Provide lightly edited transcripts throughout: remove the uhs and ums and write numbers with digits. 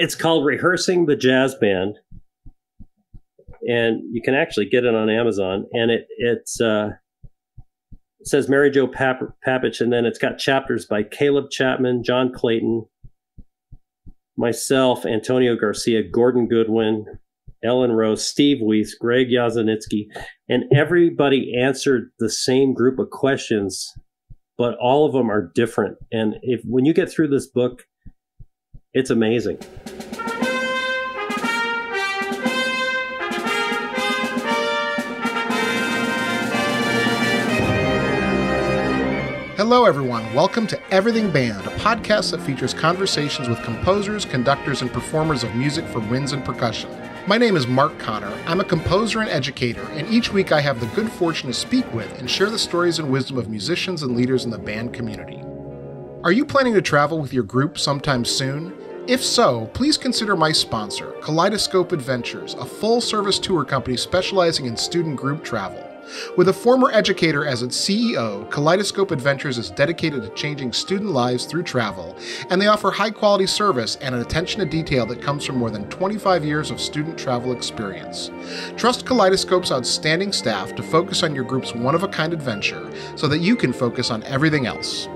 It's called Rehearsing the Jazz Band, and you can actually get it on Amazon. And it says Mary Jo Papich, and then it's got chapters by Caleb Chapman, John Clayton, myself, Antonio Garcia, Gordon Goodwin, Ellen Rose, Steve Weiss, Greg Yazanitsky, and everybody answered the same group of questions, but all of them are different. And when you get through this book, it's amazing. Hello, everyone. Welcome to Everything Band, a podcast that features conversations with composers, conductors, and performers of music for winds and percussion. My name is Mark Connor. I'm a composer and educator, and each week I have the good fortune to speak with and share the stories and wisdom of musicians and leaders in the band community. Are you planning to travel with your group sometime soon? If so, please consider my sponsor, Kaleidoscope Adventures, a full-service tour company specializing in student group travel. With a former educator as its CEO, Kaleidoscope Adventures is dedicated to changing student lives through travel, and they offer high-quality service and an attention to detail that comes from more than 25 years of student travel experience. Trust Kaleidoscope's outstanding staff to focus on your group's one-of-a-kind adventure so that you can focus on everything else.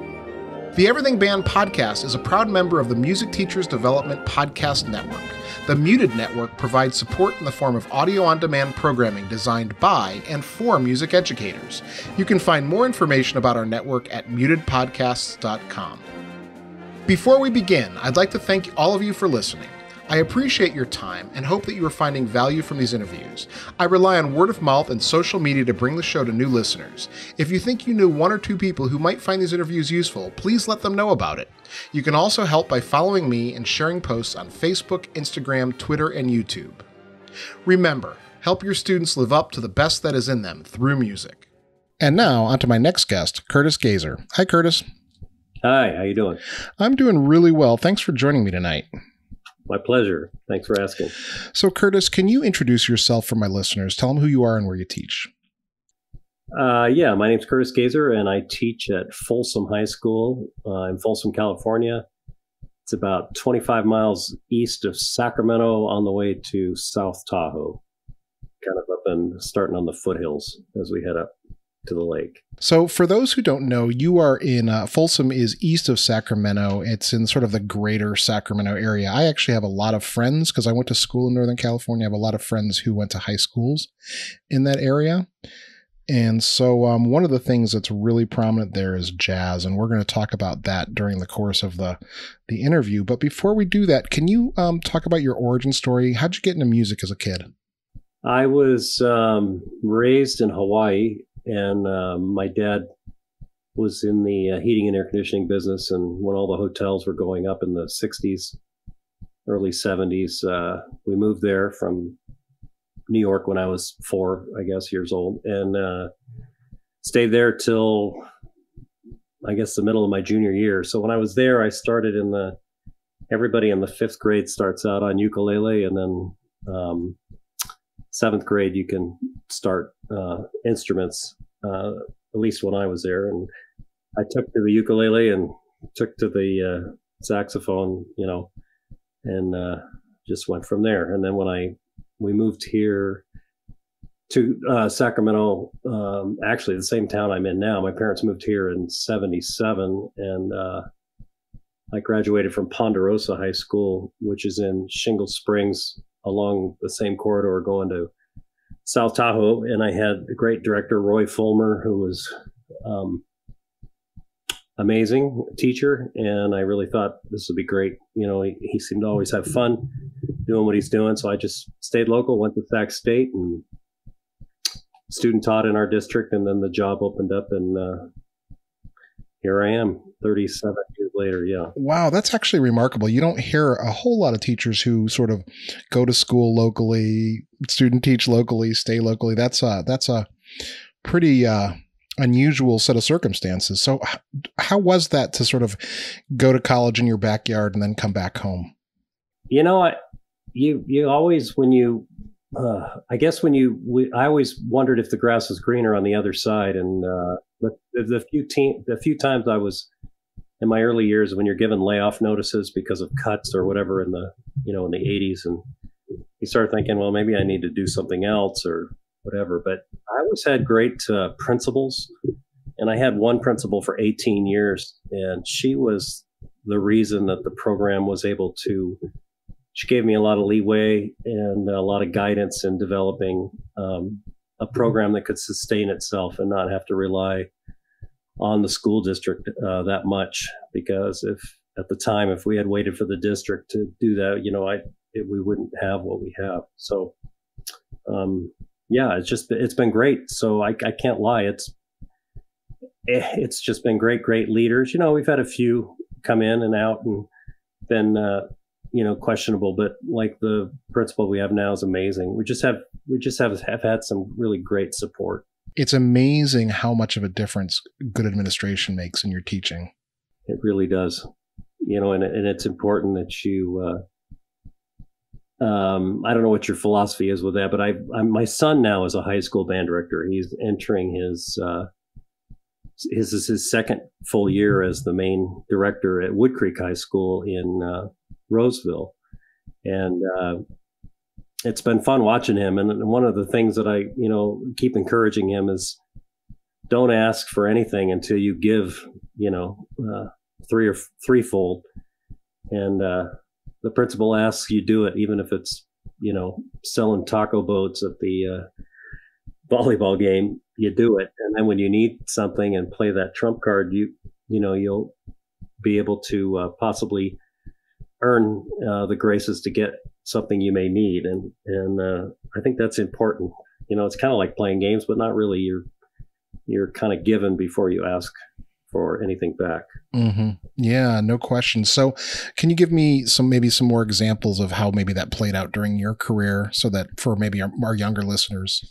The Everything Band podcast is a proud member of the Music Teachers Development Podcast Network. The Muted Network provides support in the form of audio-on-demand programming designed by and for music educators. You can find more information about our network at mutedpodcasts.com. Before we begin, I'd like to thank all of you for listening. I appreciate your time and hope that you are finding value from these interviews. I rely on word of mouth and social media to bring the show to new listeners. If you think you knew one or two people who might find these interviews useful, please let them know about it. You can also help by following me and sharing posts on Facebook, Instagram, Twitter, and YouTube. Remember, help your students live up to the best that is in them through music. And now, on to my next guest, Curtis Gaesser. Hi, Curtis. Hi, how you doing? I'm doing really well. Thanks for joining me tonight. My pleasure. Thanks for asking. So, Curtis, can you introduce yourself for my listeners? Tell them who you are and where you teach. Yeah, my name's Curtis Gaesser, and I teach at Folsom High School in Folsom, California. It's about 25 miles east of Sacramento on the way to South Tahoe, kind of up and starting on the foothills as we head up to the lake. So for those who don't know, you are in Folsom is east of Sacramento. It's in sort of the greater Sacramento area. I actually have a lot of friends because I went to school in Northern California. I have a lot of friends who went to high schools in that area. And so one of the things that's really prominent there is jazz, and we're going to talk about that during the course of the interview. But before we do that, can you talk about your origin story? How'd you get into music as a kid? I was raised in Hawaii. And my dad was in the heating and air conditioning business. And when all the hotels were going up in the 60s, early 70s, we moved there from New York when I was 4, I guess, years old, and stayed there till, I guess, the middle of my junior year. So when I was there, I started everybody in the 5th grade starts out on ukulele, and then 7th grade, you can start instruments, at least when I was there. And I took to the ukulele and took to the saxophone, and just went from there. And then when we moved here to Sacramento, actually the same town I'm in now, my parents moved here in 77, and I graduated from Ponderosa High School, which is in Shingle Springs, along the same corridor going to South Tahoe. And I had the great director, Roy Fulmer, who was amazing teacher. And I really thought this would be great. He seemed to always have fun doing what he's doing. So I just stayed local, went to Sac State, and student taught in our district. And then the job opened up, and here I am 37 years later. Yeah. Wow. That's actually remarkable. You don't hear a whole lot of teachers who sort of go to school locally, student teach locally, stay locally. That's a pretty unusual set of circumstances. So how was that to sort of go to college in your backyard and then come back home? You always, when you, I always wondered if the grass was greener on the other side. And the few times I was in my early years, when you're given layoff notices because of cuts or whatever in the, in the 80s, and you start thinking, well, maybe I need to do something else or whatever. But I always had great principals, and I had one principal for 18 years, and she was the reason that the program was able to. She gave me a lot of leeway and a lot of guidance in developing a program that could sustain itself and not have to rely on the school district that much, because at the time, if we had waited for the district to do that, we wouldn't have what we have. So, it's been great. So I can't lie. It's just been great leaders. We've had a few come in and out and been, questionable, but like the principal we have now is amazing. We just have had some really great support. It's amazing how much of a difference good administration makes in your teaching. It really does. And it's important that you, I don't know what your philosophy is with that, but my son now is a high school band director. He's entering his second full year as the main director at Wood Creek High School in Roseville. And it's been fun watching him. And one of the things that I, keep encouraging him is don't ask for anything until you give, threefold. And the principal asks you do it, even if it's, selling taco boats at the volleyball game, you do it. And then when you need something and play that trump card, you'll be able to possibly earn the graces to get something you may need. And I think that's important. It's kind of like playing games, but not really. You're kind of given before you ask for anything back. Mm-hmm. Yeah, no question. So can you give me some more examples of how maybe that played out during your career, so that for maybe our younger listeners?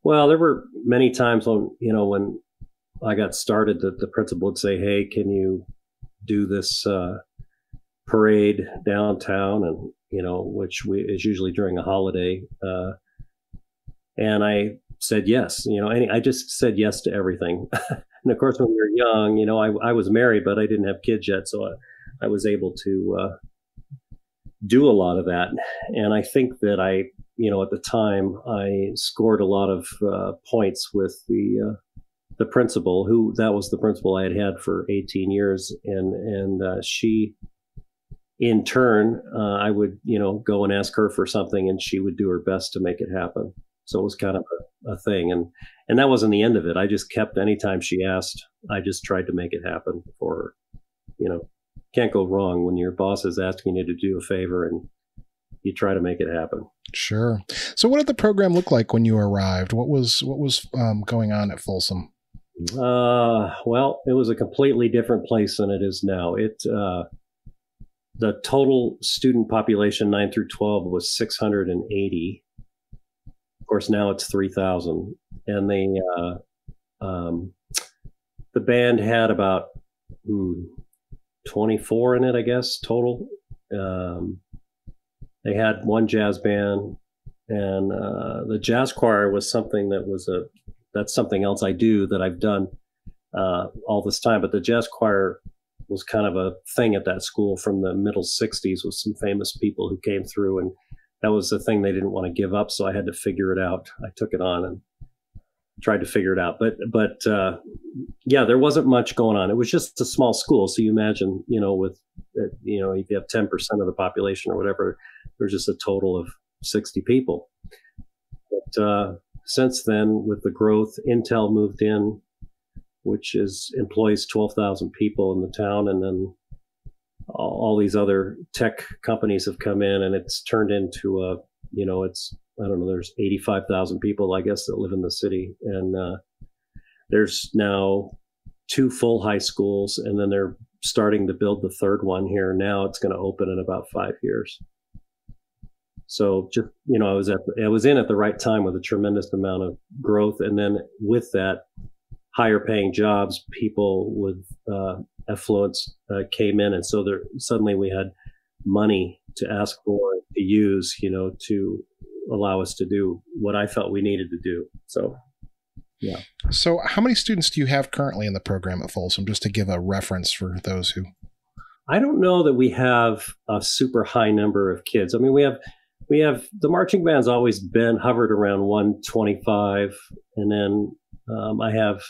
Well, there were many times when I got started that the principal would say, hey, can you do this parade downtown? And, which is usually during a holiday. And I said yes, I just said yes to everything. And of course, when you're young, I was married, but I didn't have kids yet. So I was able to do a lot of that. And I think that at the time, I scored a lot of points with the principal, that was the principal I had for 18 years. And she, in turn, I would, go and ask her for something, and she would do her best to make it happen. So it was kind of a thing. And that wasn't the end of it. I just kept, anytime she asked, I just tried to make it happen for her. Can't go wrong when your boss is asking you to do a favor and you try to make it happen. Sure. So what did the program look like when you arrived? What was going on at Folsom? Well, it was a completely different place than it is now. The total student population 9 through 12 was 680. Of course, now it's 3,000. And the band had about 24 in it, I guess, total. They had one jazz band, and the jazz choir was something that's something else I do that I've done all this time. But the jazz choir was kind of a thing at that school from the middle 60s, with some famous people who came through, and that was the thing they didn't want to give up. So I had to figure it out. I took it on and tried to figure it out. But there wasn't much going on. It was just a small school. So you imagine, with, if you have 10% of the population or whatever, there's just a total of 60 people. But since then, with the growth, Intel moved in, which employs 12,000 people in the town. And then all these other tech companies have come in, and it's turned into there's 85,000 people, I guess, that live in the city. And there's now 2 full high schools, and then they're starting to build the third one here. Now it's going to open in about 5 years. So just, I was in at the right time with a tremendous amount of growth. And then with that, higher paying jobs, people with affluence came in. And so suddenly we had money to ask for, to use, to allow us to do what I felt we needed to do. So Yeah. So how many students do you have currently in the program at Folsom, just to give a reference for those who... I don't know that we have a super high number of kids. I mean, we have the marching band's always been hovered around 125. And then I have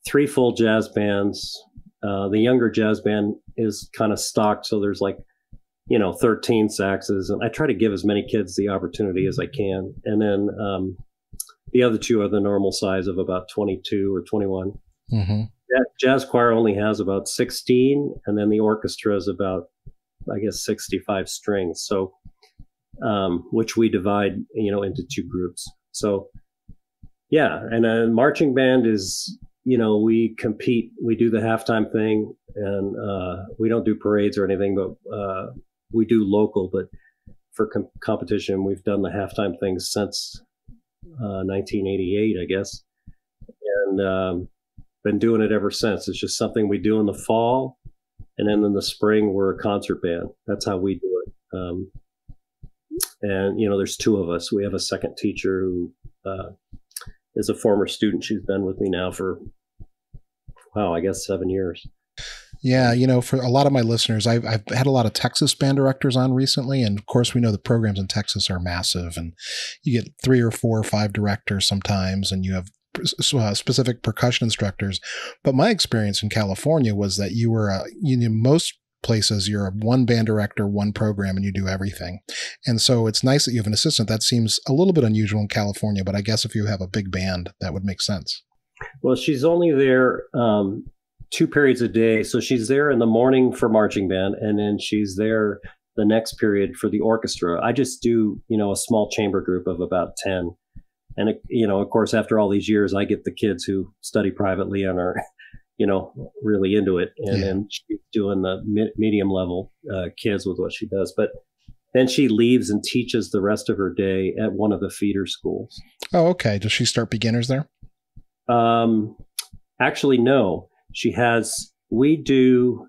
3 full jazz bands. The younger jazz band is kind of stocked. So there's 13 saxes. And I try to give as many kids the opportunity as I can. And then the other 2 are the normal size of about 22 or 21. Mm-hmm. Jazz choir only has about 16, and then the orchestra is about, I guess, 65 strings. So, which we divide, into 2 groups. So, yeah, and a marching band is, we compete, we do the halftime thing, and we don't do parades or anything, but we do local. But for competition, we've done the halftime thing since 1988, I guess, and been doing it ever since. It's just something we do in the fall, and then in the spring we're a concert band. That's how we do it. And there's 2 of us. We have a second teacher who is a former student. She's been with me now for, I guess 7 years. Yeah, for a lot of my listeners, I've had a lot of Texas band directors on recently, and of course we know the programs in Texas are massive, and you get 3 or 4 or 5 directors sometimes, and you have specific percussion instructors. But my experience in California was that you were, most places you're a 1 band director, 1 program, and you do everything. And so it's nice that you have an assistant. That seems a little bit unusual in California, but I guess if you have a big band, that would make sense. Well, she's only there 2 periods a day. So she's there in the morning for marching band, and then she's there the next period for the orchestra. I just do, a small chamber group of about 10. And, of course, after all these years, I get the kids who study privately and are, really into it. And then she's doing the medium level kids with what she does. But then she leaves and teaches the rest of her day at one of the feeder schools. Oh, okay. Does she start beginners there? Actually, no. We do,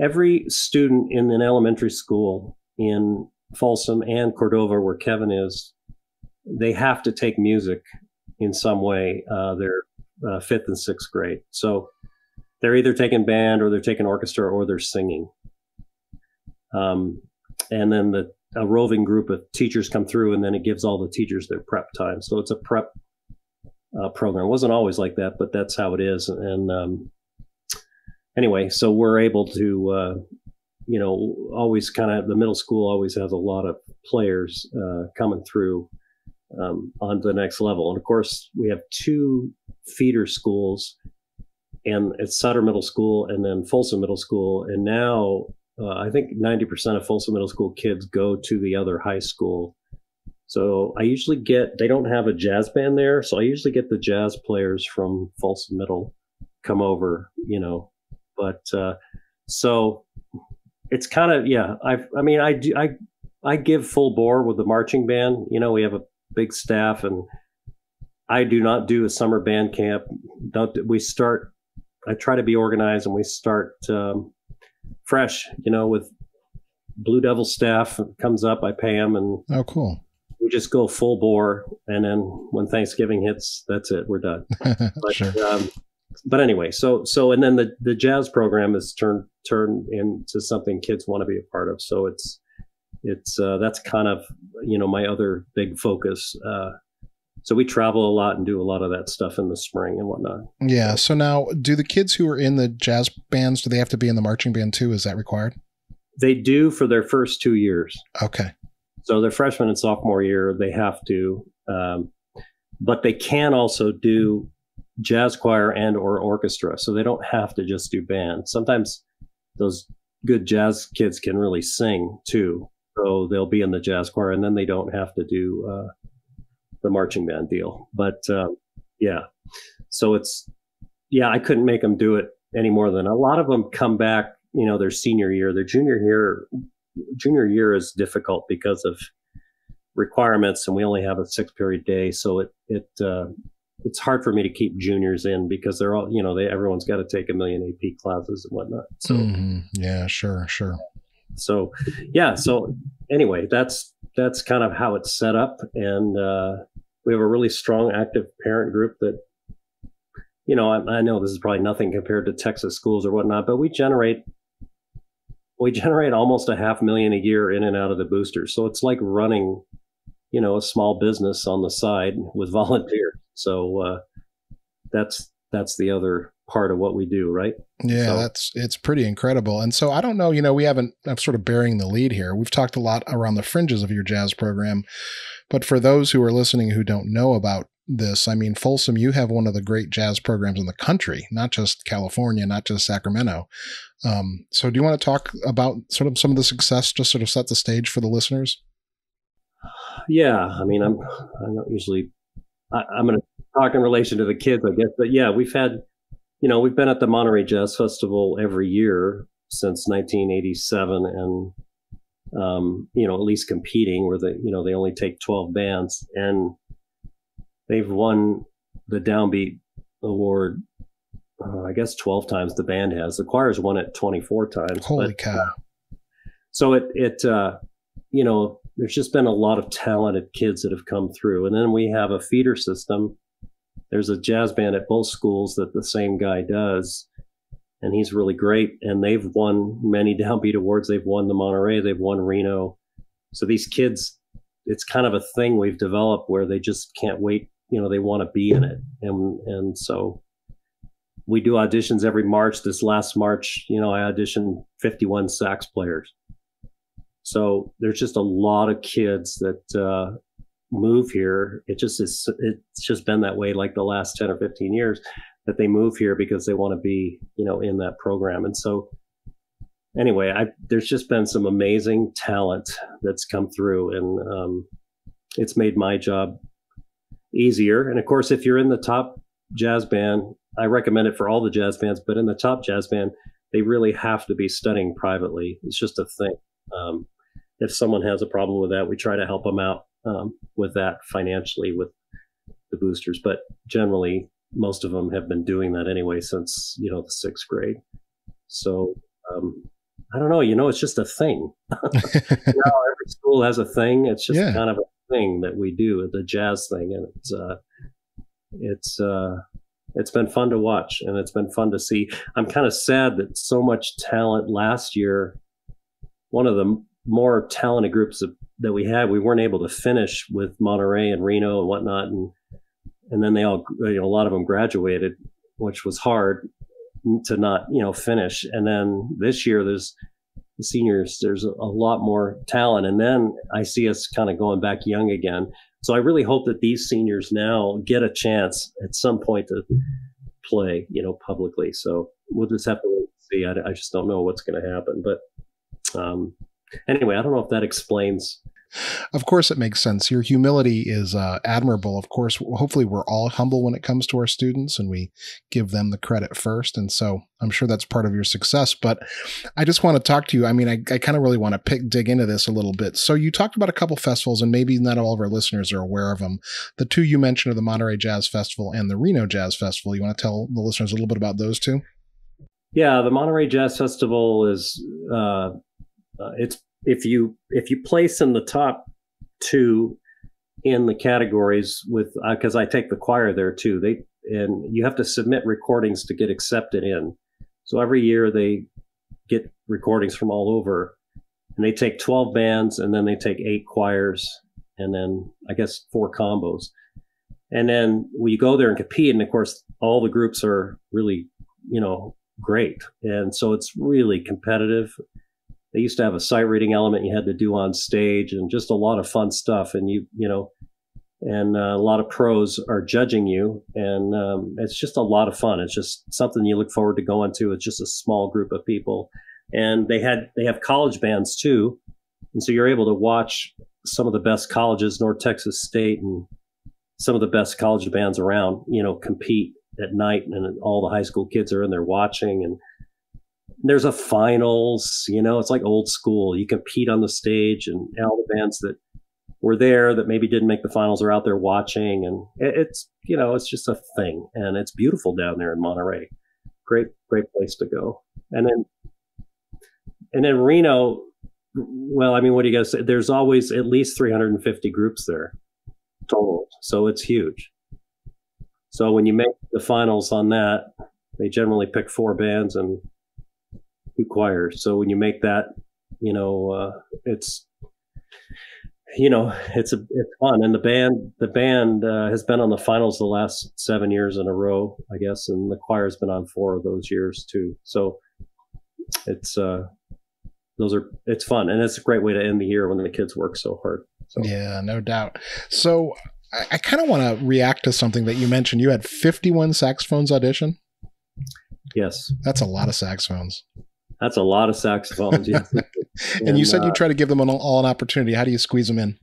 every student in an elementary school in Folsom and Cordova, where Kevin is, they have to take music in some way. They're 5th and 6th grade. So they're either taking band or they're taking orchestra or they're singing. And then a roving group of teachers come through, and then it gives all the teachers their prep time. So it's a prep program. It wasn't always like that, but that's how it is. And anyway, so we're able to, always kind of, the middle school always has a lot of players coming through on the next level. And of course, we have 2 feeder schools, and it's Sutter Middle School and then Folsom Middle School. And now I think 90% of Folsom Middle School kids go to the other high school. So I usually they don't have a jazz band there, so I usually get the jazz players from Folsom Middle come over, but so it's kind of, I give full bore with the marching band. We have a big staff, and I do not do a summer band camp. I try to be organized, and we start fresh, with Blue Devil staff comes up, I pay them, and oh, cool. We just go full bore, and then when Thanksgiving hits, that's it. We're done. But, sure. But anyway, so and then the jazz program is turned into something kids want to be a part of. So it's that's kind of my other big focus. So we travel a lot and do a lot of that stuff in the spring and whatnot. Yeah. So now, do the kids who are in the jazz bands, do they have to be in the marching band too? Is that required? They do for their first 2 years. Okay. So their freshman and sophomore year, they have to, but they can also do jazz choir and or orchestra. So they don't have to just do band. Sometimes those good jazz kids can really sing too. So they'll be in the jazz choir, and then they don't have to do the marching band deal. But so I couldn't make them do it any more than a lot of them come back, their senior year. Their junior year is difficult because of requirements, and we only have a 6-period day. So it's hard for me to keep juniors in because they're all, everyone's got to take 1 million AP classes and whatnot. So yeah, sure. So anyway, that's kind of how it's set up. And we have a really strong active parent group that I know this is probably nothing compared to Texas schools or whatnot, but we generate almost $500,000 a year in and out of the boosters. So it's like running, a small business on the side with volunteers. So that's the other part of what we do, right? Yeah, it's pretty incredible. And so I don't know, I'm sort of bearing the lead here. We've talked a lot around the fringes of your jazz program, but for those who are listening who don't know about this, I mean, Folsom, you have one of the great jazz programs in the country, not just California, not just Sacramento. So do you want to talk about sort of some of the success, just sort of set the stage for the listeners? Yeah. I mean, I'm not usually, I'm going to talk in relation to the kids, I guess, but yeah, we've been at the Monterey Jazz Festival every year since 1987 and, at least competing where they only take 12 bands, and they've won the Downbeat Award, I guess 12 times the band has. The choir's won it 24 times. Holy cow. So there's just been a lot of talented kids that have come through. And then we have a feeder system. There's a jazz band at both schools that the same guy does, and he's really great. And they've won many Downbeat Awards. They've won the Monterey. They've won Reno. So these kids, it's kind of a thing we've developed where they just can't wait. They want to be in it. And so we do auditions every March. This last March, I auditioned 51 sax players. So there's just a lot of kids that move here. It's just been that way like the last 10 or 15 years that they move here because they want to be, in that program. And so anyway, there's just been some amazing talent that's come through, and it's made my job easier. And of course, if you're in the top jazz band, I recommend it for all the jazz bands, but in the top jazz band, they really have to be studying privately. It's just a thing. If someone has a problem with that, we try to help them out with that financially with the boosters. But generally, most of them have been doing that anyway since, the 6th grade. So I don't know, it's just a thing. Every school has a thing. It's just kind of a thing that we do, the jazz thing. And it's been fun to watch, and it's been fun to see. I'm kind of sad that so much talent last year, one of the more talented groups that we had, we weren't able to finish with Monterey and Reno and whatnot. And then they all, a lot of them graduated, which was hard to not, finish. And then this year there's the seniors, there's a lot more talent. And then I see us kind of going back young again. So I really hope that these seniors now get a chance at some point to play, publicly. So we'll just have to wait and see. I just don't know what's going to happen. But anyway, I don't know if that explains. Of course, it makes sense. Your humility is admirable. Of course, hopefully we're all humble when it comes to our students, and we give them the credit first. And so I'm sure that's part of your success. But I just want to talk to you. I mean, I kind of really want to dig into this a little bit. So you talked about a couple festivals, and maybe not all of our listeners are aware of them. The two you mentioned are the Monterey Jazz Festival and the Reno Jazz Festival. You want to tell the listeners a little bit about those two? Yeah, the Monterey Jazz Festival is it's if you place in the top 2 in the categories with because I take the choir there too, and you have to submit recordings to get accepted in. So every year they get recordings from all over, and they take 12 bands, and then they take 8 choirs, and then I guess 4 combos. And then we go there and compete, and of course all the groups are really great, and so it's really competitive. They used to have a sight reading element you had to do on stage, and just a lot of fun stuff. And and a lot of pros are judging you, and it's just a lot of fun. It's just something you look forward to going to. It's just a small group of people, and they have college bands too, and so you're able to watch some of the best colleges, North Texas State, and some of the best college bands around, compete at night, and all the high school kids are in there watching. And there's a finals, it's like old school. You compete on the stage, and all the bands that were there that maybe didn't make the finals are out there watching. And it's just a thing. And it's beautiful down there in Monterey. Great place to go. And then Reno, well, I mean, what do you got to say? There's always at least 350 groups there total. So it's huge. So when you make the finals on that, they generally pick 4 bands and 2 choirs. So when you make that, it's fun. And the band has been on the finals the last 7 years in a row, I guess, and the choir's been on 4 of those years too. So it's fun, and it's a great way to end the year when the kids work so hard. So. Yeah, no doubt. So I kind of want to react to something that you mentioned. You had 51 saxophones audition. Yes, that's a lot of saxophones. That's a lot of saxophones. Yes. And you said you try to give them all an opportunity. How do you squeeze them in?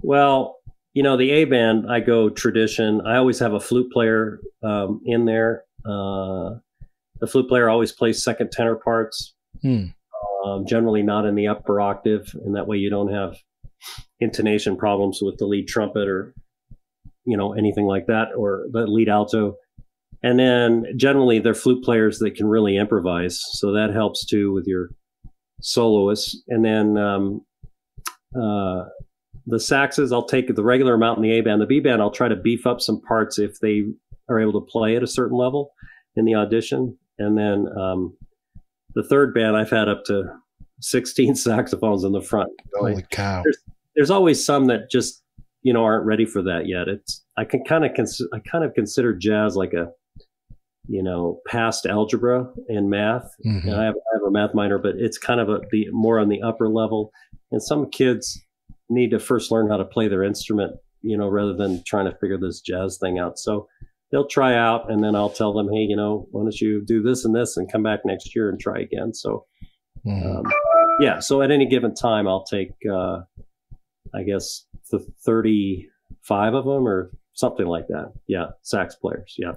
Well, the A band, I go tradition. I always have a flute player in there. The flute player always plays second tenor parts, generally not in the upper octave, and that way you don't have intonation problems with the lead trumpet or anything like that, or the lead alto. And then generally they're flute players that can really improvise, so that helps too with your soloists. And then the saxes, I'll take the regular amount in the A band. The B band, I'll try to beef up some parts if they are able to play at a certain level in the audition. And then the third band, I've had up to 16 saxophones in the front. Holy cow! There's always some that just aren't ready for that yet. I kind of consider jazz like a past algebra and math. Mm-hmm. And I have a math minor, but it's kind of the more on the upper level. And some kids need to first learn how to play their instrument, rather than trying to figure this jazz thing out. So they'll try out, and then I'll tell them, hey, why don't you do this and this and come back next year and try again. So, so at any given time, I'll take, I guess, 35 of them or something like that. Yeah, sax players. Yeah.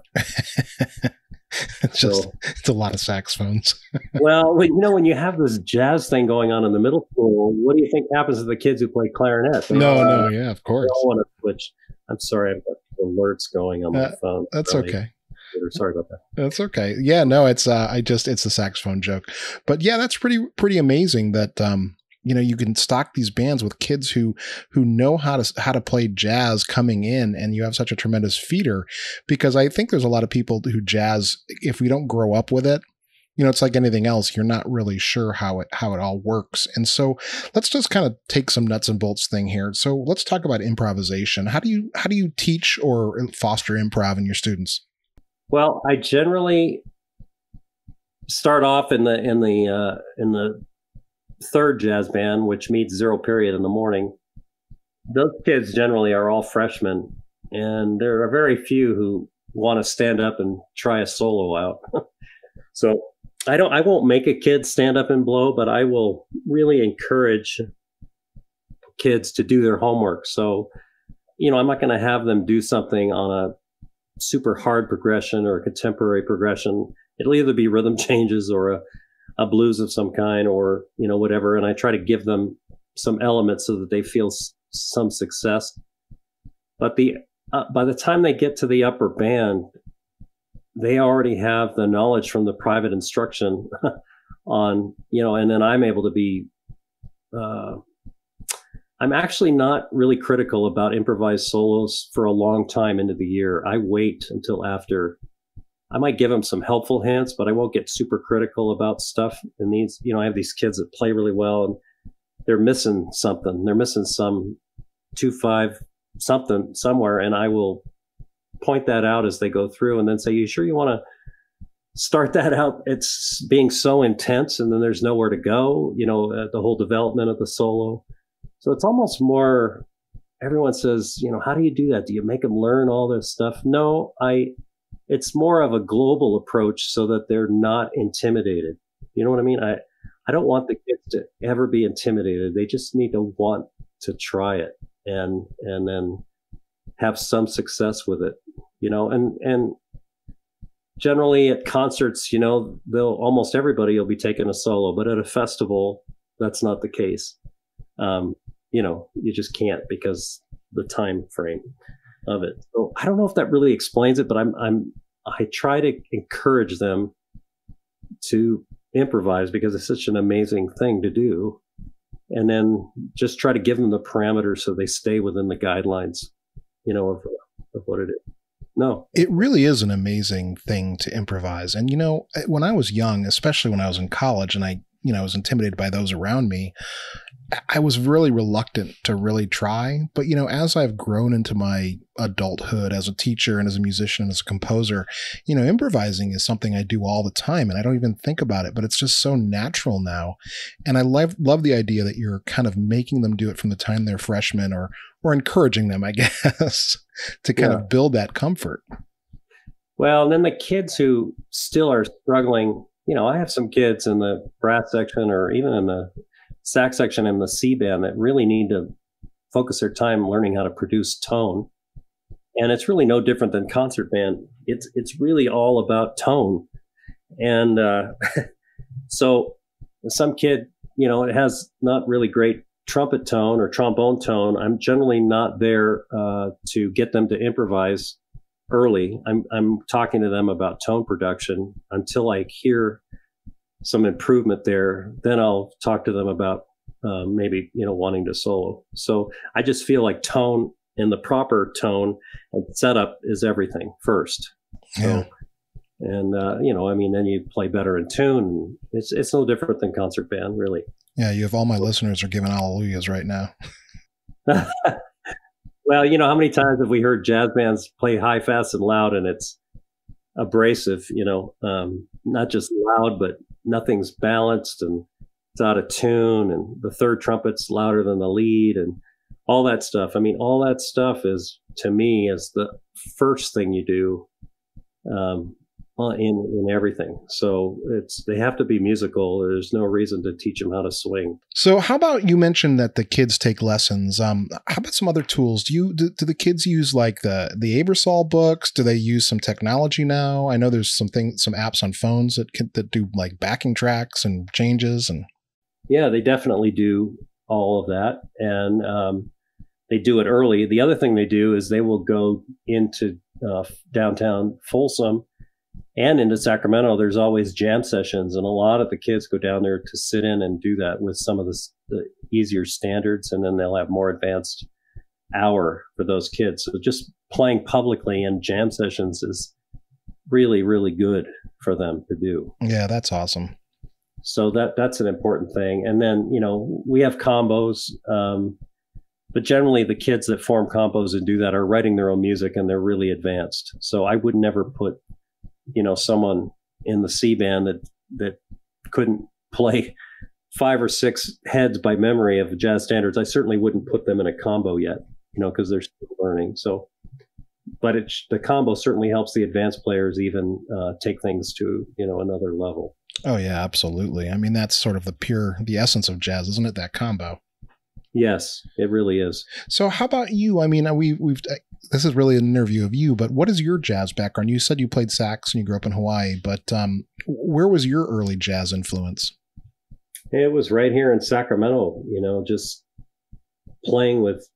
It's a lot of saxophones. Well, when you have this jazz thing going on in the middle school, what do you think happens to the kids who play clarinet? Yeah, of course. They all want to switch. I'm sorry, I've got alerts going on my phone. That's okay. Sorry about that. That's okay. Yeah, no, it's it's a saxophone joke. But yeah, that's pretty amazing that you can stock these bands with kids who know how to play jazz coming in, and you have such a tremendous feeder, because I think there's a lot of people who jazz, if we don't grow up with it, it's like anything else, you're not really sure how it all works. And so let's just kind of take some nuts and bolts thing here. So let's talk about improvisation. How do you teach or foster improv in your students? Well, I generally start off in the third jazz band, which meets 0 period in the morning. Those kids generally are all freshmen, and there are very few who want to stand up and try a solo out. So I won't make a kid stand up and blow, but I will really encourage kids to do their homework. So, I'm not going to have them do something on a super hard progression or a contemporary progression. It'll either be rhythm changes or a blues of some kind, or whatever, and I try to give them some elements so that they feel some success. But by the time they get to the upper band, they already have the knowledge from the private instruction on, and then I'm able to be I'm actually not really critical about improvised solos for a long time into the year. I wait until after. I might give them some helpful hints, but I won't get super critical about stuff. And these, I have these kids that play really well, and they're missing something. They're missing some 2/5 something somewhere, and I will point that out as they go through, and then say, "You sure you want to start that out? It's being so intense, and then there's nowhere to go." The whole development of the solo. So it's almost more. Everyone says, how do you do that? Do you make them learn all this stuff? No, It's more of a global approach so that they're not intimidated. You know what I mean? I don't want the kids to ever be intimidated. They just need to want to try it and then have some success with it, and generally at concerts, almost everybody will be taking a solo, but at a festival, that's not the case. You just can't, because the time frame of it. So I don't know if that really explains it, but I try to encourage them to improvise because it's such an amazing thing to do, and then just try to give them the parameters so they stay within the guidelines, of what it is. No. It really is an amazing thing to improvise. And, when I was young, especially when I was in college and I was intimidated by those around me, I was really reluctant to really try. But, as I've grown into my adulthood as a teacher and as a musician and as a composer, improvising is something I do all the time and I don't even think about it, but it's just so natural now. And I love the idea that you're kind of making them do it from the time they're freshmen or encouraging them, I guess, to kind of build that comfort. Well, and then the kids who still are struggling, I have some kids in the brass section or even in the sax section in the C band that really need to focus their time learning how to produce tone. And it's really no different than concert band. It's really all about tone. And so some kid, it has not really great trumpet tone or trombone tone. I'm generally not there to get them to improvise early. I'm talking to them about tone production until I hear some improvement there. Then I'll talk to them about maybe wanting to solo. So I just feel like tone and the proper tone and setup is everything first. So, and then you play better in tune. It's no different than concert band, really. Yeah, you have all my listeners are giving hallelujahs right now. Well, how many times have we heard jazz bands play high, fast, and loud, and it's abrasive, not just loud, but nothing's balanced and it's out of tune, and the third trumpet's louder than the lead, and all that stuff. I mean, all that stuff is, to me, is the first thing you do in everything. So they have to be musical. There's no reason to teach them how to swing. So how about, you mentioned that the kids take lessons. How about some other tools? Do the kids use like the Episdoe books? Do they use some technology now? I know there's some apps on phones that do like backing tracks and changes. And yeah, they definitely do all of that. And they do it early. The other thing they do is they will go into downtown Folsom and into Sacramento. There's always jam sessions, and a lot of the kids go down there to sit in and do that with some of the easier standards, and then they'll have more advanced hour for those kids. So just playing publicly in jam sessions is really, really good for them to do. Yeah, that's awesome. So that's an important thing. And then, we have combos, but generally the kids that form combos and do that are writing their own music, and they're really advanced. So I would never put someone in the C band that couldn't play 5 or 6 heads by memory of jazz standards. I certainly wouldn't put them in a combo yet, because they're still learning. So, but the combo certainly helps the advanced players even take things to, another level. Oh yeah, absolutely. I mean, that's sort of the essence of jazz, isn't it? That combo. Yes, it really is. So how about you? I mean, this is really an interview of you, but what is your jazz background? You said you played sax and you grew up in Hawaii, but where was your early jazz influence? It was right here in Sacramento, just playing with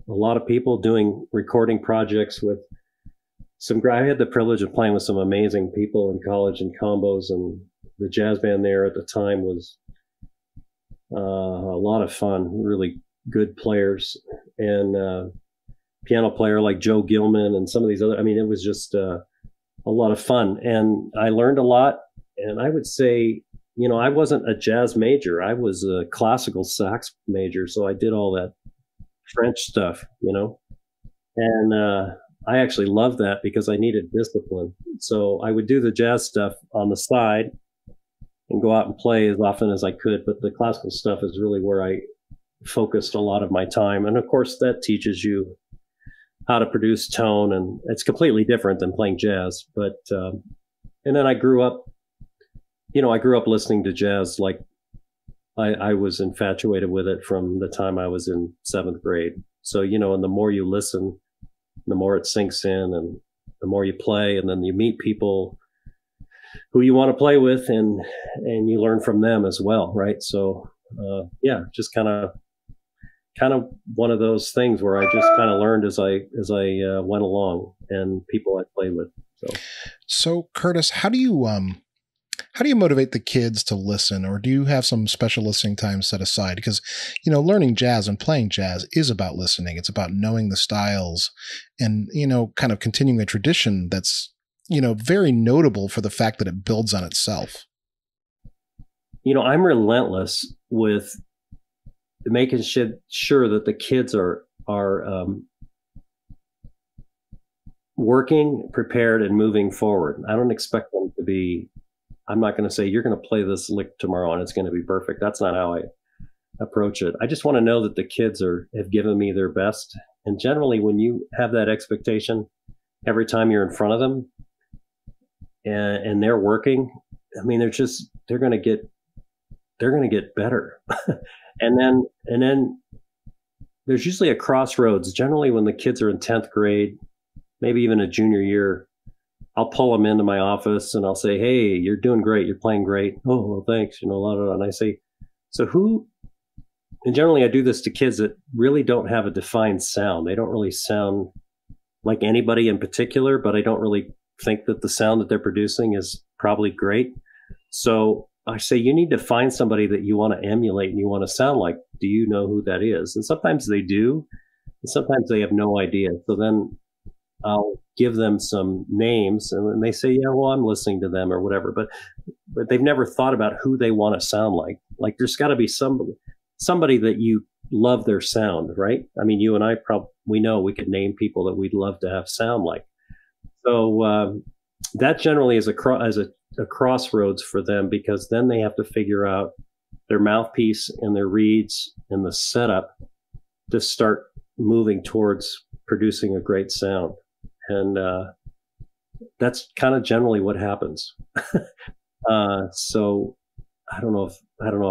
a lot of people, doing recording projects with I had the privilege of playing with some amazing people in college and combos, and the jazz band there at the time was a lot of fun, really good players, and piano player like Joe Gilman and some of these other, it was just a lot of fun. And I learned a lot. And I would say, I wasn't a jazz major. I was a classical sax major. So I did all that French stuff, and I actually loved that because I needed discipline. So I would do the jazz stuff on the side and go out and play as often as I could. But the classical stuff is really where I focused a lot of my time. And of course, that teaches you how to produce tone, and it's completely different than playing jazz. But and then I grew up listening to jazz. Like I was infatuated with it from the time I was in 7th grade. So, and the more you listen, the more it sinks in, and the more you play, and then you meet people who you want to play with, and you learn from them as well, right? So just kind of one of those things where I just kind of learned as I went along, and people I played with. So Curtis, how do you How do you motivate the kids to listen, or do you have some special listening time set aside? Because, learning jazz and playing jazz is about listening. It's about knowing the styles and, kind of continuing a tradition that's, very notable for the fact that it builds on itself. I'm relentless with making sure that the kids are working, prepared, and moving forward. I don't expect them to be, I'm not going to say, you're going to play this lick tomorrow and it's going to be perfect. That's not how I approach it. I just want to know that the kids have given me their best. And generally, when you have that expectation every time you're in front of them and they're working, I mean, they're going to get better. and then there's usually a crossroads. Generally, when the kids are in 10th grade, maybe even a junior year, I'll pull them into my office and I'll say, "Hey, you're doing great. You're playing great." "Oh, well, thanks." And I say, "So who?" And generally I do this to kids that really don't have a defined sound. They don't really sound like anybody in particular, but I don't really think that the sound that they're producing is probably great. So I say, you need to find somebody that you want to emulate and you want to sound like. Do you know who that is? And sometimes they do, and sometimes they have no idea. So then I'll give them some names, and then they say, "Yeah, well, I'm listening to them," or whatever. But they've never thought about who they want to sound like. Like, there's got to be somebody that you love their sound, right? I mean, you and I we know we could name people that we'd love to have sound like. So that generally is a crossroads for them, because then they have to figure out their mouthpiece and their reeds and the setup to start moving towards producing a great sound. And that's kind of generally what happens. So I don't know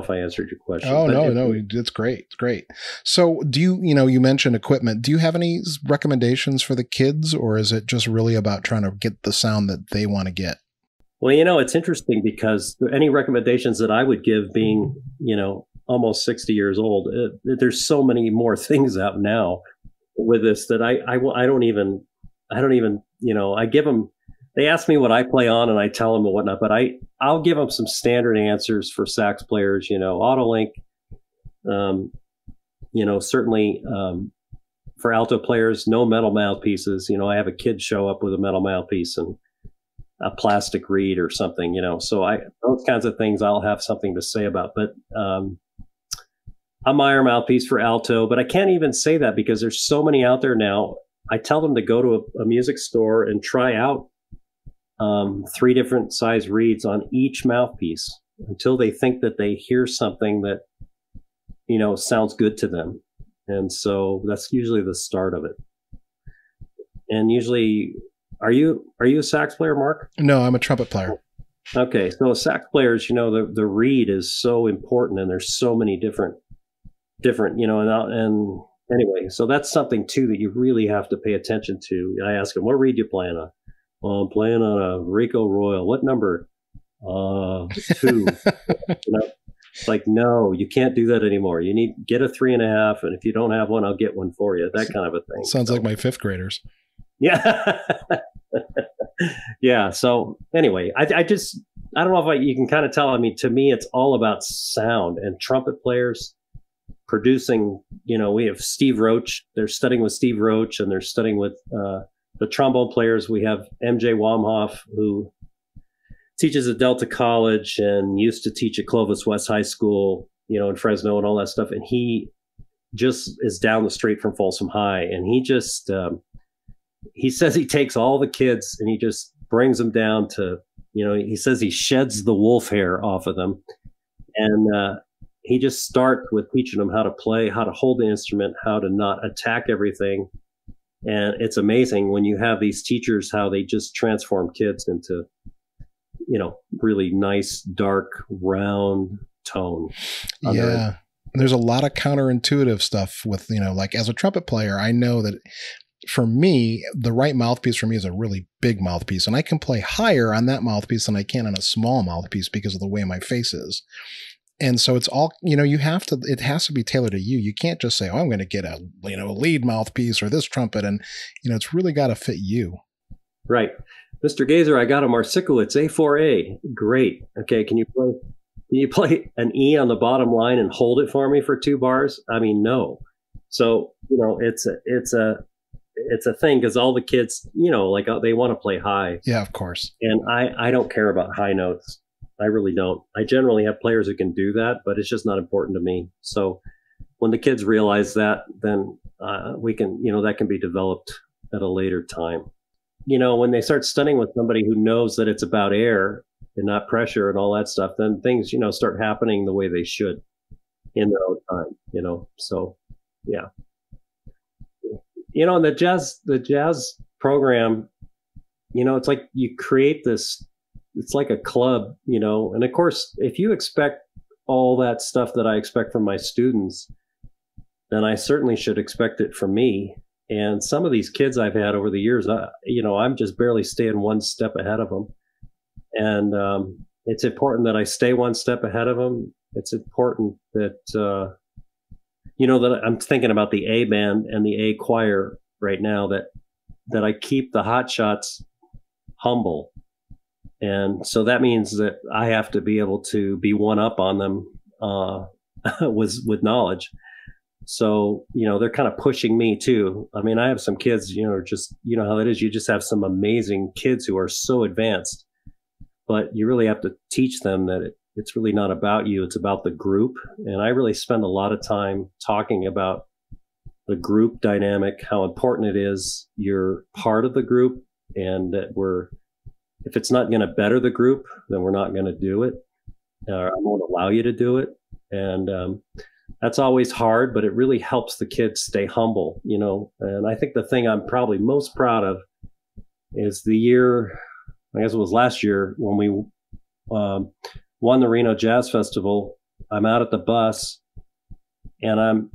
if I answered your question. Oh, no, it's great. It's great. So do you mentioned equipment. Do you have any recommendations for the kids, or is it just really about trying to get the sound that they want to get? Well, it's interesting, because any recommendations that I would give, being, almost 60 years old, there's so many more things out now with this that I don't even, I give them, they ask me what I play on and I tell them and whatnot, but I'll give them some standard answers for sax players, Autolink, certainly for alto players, no metal mouthpieces. I have a kid show up with a metal mouthpiece and a plastic reed or something, so those kinds of things I'll have something to say about. But a Meyer mouthpiece for alto, but I can't even say that because there's so many out there now. I tell them to go to a music store and try out 3 different size reeds on each mouthpiece until they think that they hear something that, sounds good to them. And so that's usually the start of it. And usually, are you a sax player, Mark? No, I'm a trumpet player. Okay. So sax players, the reed is so important, and there's so many different, and anyway, so that's something too that you really have to pay attention to. I ask them, "What reed you playing on?" "Well, I'm playing on a Rico Royal." "What number?" 2. It's like, no, you can't do that anymore. You need get a 3.5, and if you don't have one, I'll get one for you. That kind of a thing. Sounds like my 5th graders. Yeah. Yeah. So anyway, I don't know if you can kind of tell. I mean, to me, it's all about sound, and trumpet players producing. We have Steve Roach. They're studying with Steve Roach, and they're studying with the trombone players. We have MJ Wamhoff, who teaches at Delta College and used to teach at Clovis West High School, in Fresno and all that stuff. And he just is down the street from Folsom High, and he just he says he takes all the kids and he just brings them down to, he says he sheds the wolf hair off of them, and he just starts with teaching them how to play, how to hold the instrument, how to not attack everything. And it's amazing when you have these teachers, how they just transform kids into, really nice, dark, round tone. Yeah. There's a lot of counterintuitive stuff with, like as a trumpet player, I know that for me, the right mouthpiece for me is a really big mouthpiece, and I can play higher on that mouthpiece than I can on a small mouthpiece because of the way my face is. And so it's all, it has to be tailored to you. You can't just say, "Oh, I'm going to get a lead mouthpiece or this trumpet." And, it's really got to fit you. Right. Mr. Gaesser, I got a Marsikowitz A4A. Great. Okay, can you play an E on the bottom line and hold it for me for 2 bars? I mean, no. So, it's a thing because all the kids, like they want to play high. Yeah, of course. And I don't care about high notes. I really don't. I generally have players who can do that, but it's just not important to me. So when the kids realize that, then we can, that can be developed at a later time. When they start studying with somebody who knows that it's about air and not pressure and all that stuff, then things, start happening the way they should in their own time, So, yeah. The jazz program, it's like you create this, it's like a club, and of course, if you expect all that stuff that I expect from my students, then I certainly should expect it from me. And some of these kids I've had over the years, I'm just barely staying one step ahead of them. And it's important that I stay one step ahead of them. It's important that, that I'm thinking about the A band and the A choir right now, that I keep the hot shots humble. And so that means that I have to be able to be one up on them with knowledge. So, they're kind of pushing me too. I mean, I have some kids, just, how it is. You just have some amazing kids who are so advanced, but you really have to teach them that it's really not about you. It's about the group. And I really spend a lot of time talking about the group dynamic, how important it is you're part of the group, and that if it's not going to better the group, then we're not going to do it. I won't allow you to do it. And that's always hard, but it really helps the kids stay humble, And I think the thing I'm probably most proud of is the year, I guess it was last year, when we won the Reno Jazz Festival. I'm out at the bus, and I'm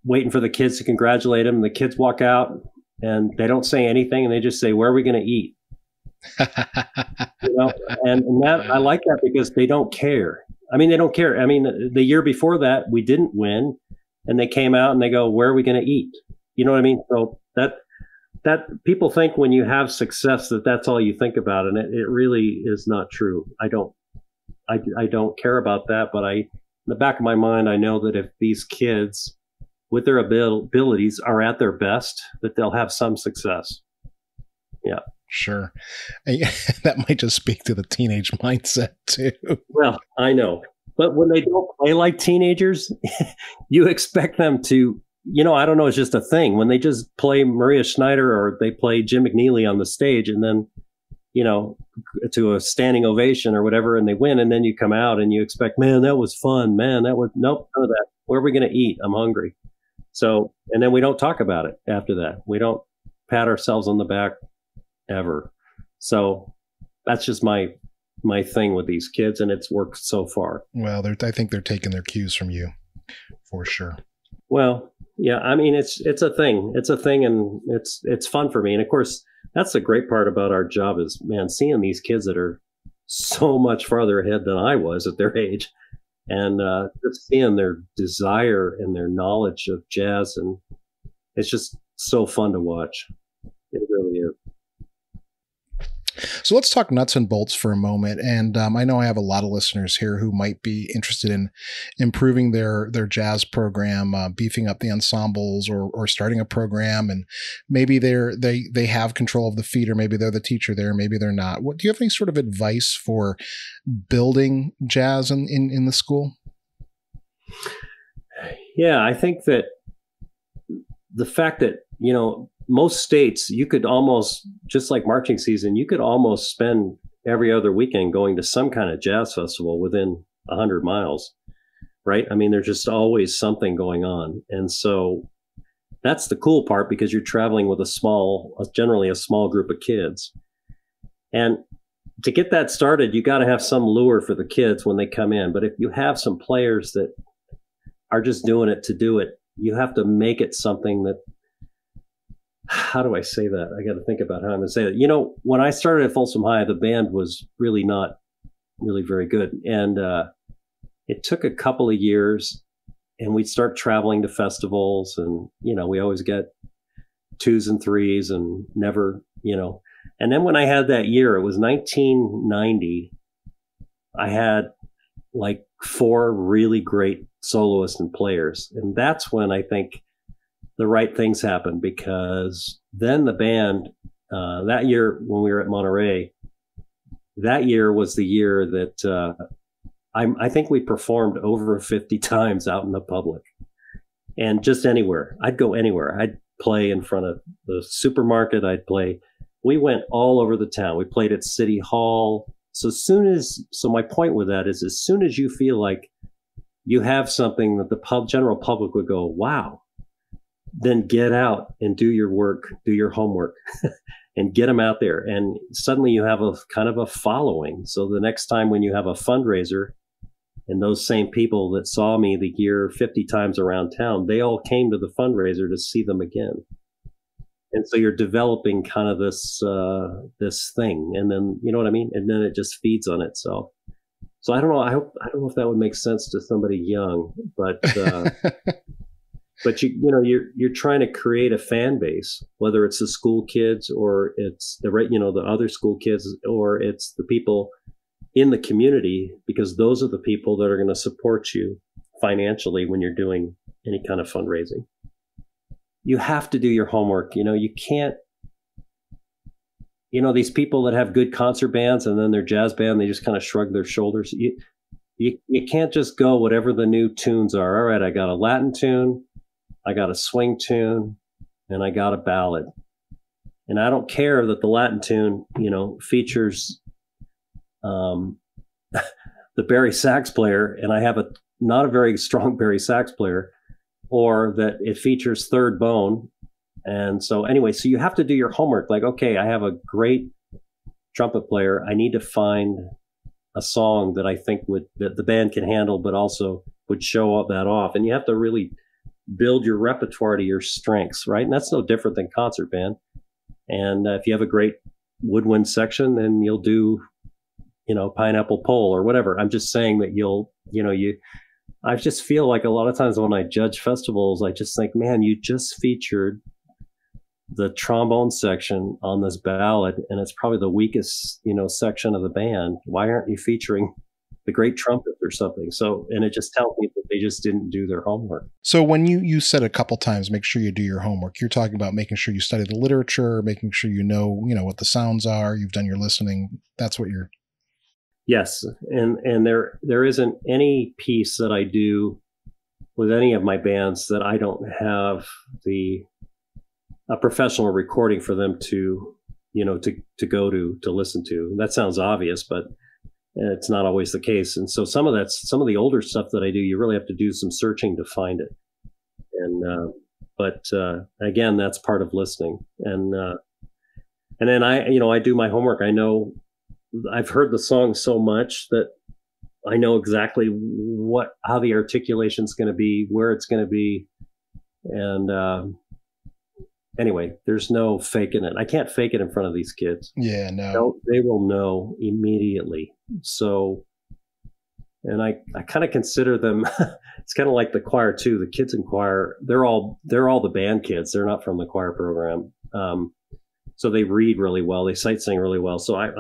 waiting for the kids to congratulate them. And the kids walk out, and they don't say anything, and they just say, "Where are we going to eat?" And that, I like that because they don't care. I mean, they don't care. I mean, the year before that, we didn't win, and they came out and they go, "Where are we going to eat?" You know what I mean? So that people think when you have success that's all you think about, and it really is not true. I don't care about that, but in the back of my mind, I know that if these kids with their abilities are at their best, that they'll have some success. Yeah. Sure. That might just speak to the teenage mindset too. Well, I know. But when they don't play like teenagers, you expect them to, I don't know, it's just a thing. When they just play Maria Schneider or they play Jim McNeely on the stage and then, to a standing ovation or whatever, and they win, and then you come out and you expect, man, that was fun. Man, nope, none of that. Where are we going to eat? I'm hungry. So, and then we don't talk about it after that. We don't pat ourselves on the back ever. So that's just my thing with these kids, and it's worked so far. Well, I think they're taking their cues from you for sure. Well, yeah, I mean, it's a thing. It's a thing, and it's fun for me. And of course, that's the great part about our job is, man, seeing these kids that are so much farther ahead than I was at their age, and just seeing their desire and their knowledge of jazz, and it's just so fun to watch. It really is. So let's talk nuts and bolts for a moment. And I know I have a lot of listeners here who might be interested in improving their jazz program, beefing up the ensembles, or starting a program. And maybe they have control of the feet, or maybe they're the teacher there, maybe they're not. Do you have any sort of advice for building jazz in the school? Yeah, I think that the fact that, most states, you could almost, just like marching season, you could almost spend every other weekend going to some kind of jazz festival within 100 miles, right? I mean, there's just always something going on. And so that's the cool part, because you're traveling with generally a small group of kids. And to get that started, you got to have some lure for the kids when they come in. But if you have some players that are just doing it to do it, you have to make it something that, how do I say that? I got to think about how I'm going to say that. When I started at Folsom High, the band was really not really very good. And it took a couple of years, and we'd start traveling to festivals, and, we always get 2s and 3s and never, And then when I had that year, it was 1990, I had like 4 really great soloists and players. And that's when I think the right things happened, because then the band, that year when we were at Monterey, that year was the year that I think we performed over 50 times out in the public, and just anywhere. I'd go anywhere. I'd play in front of the supermarket. We went all over the town. We played at City Hall. So my point with that is, as soon as you feel like you have something that the general public would go, wow, then get out and do your work, do your homework and get them out there. And suddenly you have a kind of a following. So the next time when you have a fundraiser, and those same people that saw me the year 50 times around town, they all came to the fundraiser to see them again. And so you're developing kind of this thing, and then, you know what I mean? And then it just feeds on itself. So I don't know. I don't know if that would make sense to somebody young, but but you're trying to create a fan base, whether it's the school kids or it's the other school kids, or it's the people in the community, because those are the people that are going to support you financially when you're doing any kind of fundraising. You have to do your homework. You can't, these people that have good concert bands and then their jazz band, they just kind of shrug their shoulders. You can't just go whatever the new tunes are. All right, I got a Latin tune, I got a swing tune, and I got a ballad. And I don't care that the Latin tune, features the bari sax player, and I have not a very strong bari sax player, or that it features third bone. And so anyway, so you have to do your homework. Like, okay, I have a great trumpet player. I need to find a song that I think that the band can handle, but also would show up that off. And you have to really build your repertoire to your strengths, right? And that's no different than concert band. And if you have a great woodwind section, then you'll do Pineapple Pole or whatever. I'm just saying that I just feel like a lot of times when I judge festivals, I just think, man, you just featured the trombone section on this ballad, and it's probably the weakest, section of the band. Why aren't you featuring the great trumpet or something? So, and it just tells me that they just didn't do their homework. So when you said a couple times, make sure you do your homework, you're talking about making sure you study the literature, making sure you know what the sounds are, you've done your listening. That's what you're... Yes. And there isn't any piece that I do with any of my bands that I don't have a professional recording for them to go to listen to. That sounds obvious, but it's not always the case. And so some of the older stuff that I do, you really have to do some searching to find it. And, but again, that's part of listening. And then I do my homework. I know I've heard the song so much that I know exactly how the articulation is going to be, where it's going to be. And anyway, there's no faking it. I can't fake it in front of these kids. Yeah, no. They will know immediately. So, and I kind of consider them, it's kind of like the choir too. The kids in choir, they're all the band kids. They're not from the choir program. So they read really well. They sight sing really well. So I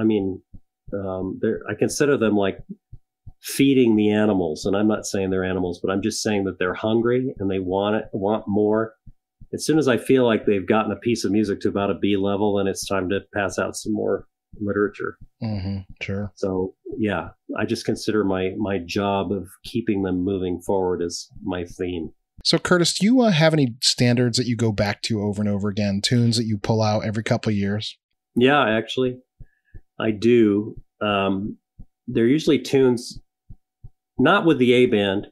consider them like feeding the animals. And I'm not saying they're animals, but I'm just saying that they're hungry and they want more. As soon as I feel like they've gotten a piece of music to about a B level, then it's time to pass out some more literature. Mm-hmm, sure. So yeah, I just consider my job of keeping them moving forward as my theme. So Curtis, do you have any standards that you go back to over and over again, tunes that you pull out every couple of years? Yeah, actually, I do. They're usually tunes, not with the A band.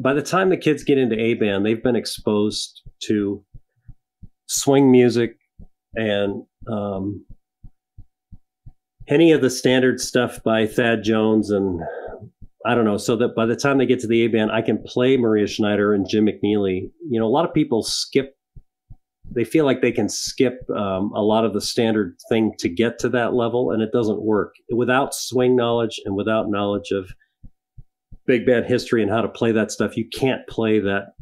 By the time the kids get into A band, they've been exposed to swing music and any of the standard stuff by Thad Jones, and I don't know, so that by the time they get to the A band, I can play Maria Schneider and Jim McNeely. A lot of people they feel like they can skip a lot of the standard thing to get to that level, and it doesn't work. Without swing knowledge and without knowledge of big band history and how to play that stuff, you can't play that.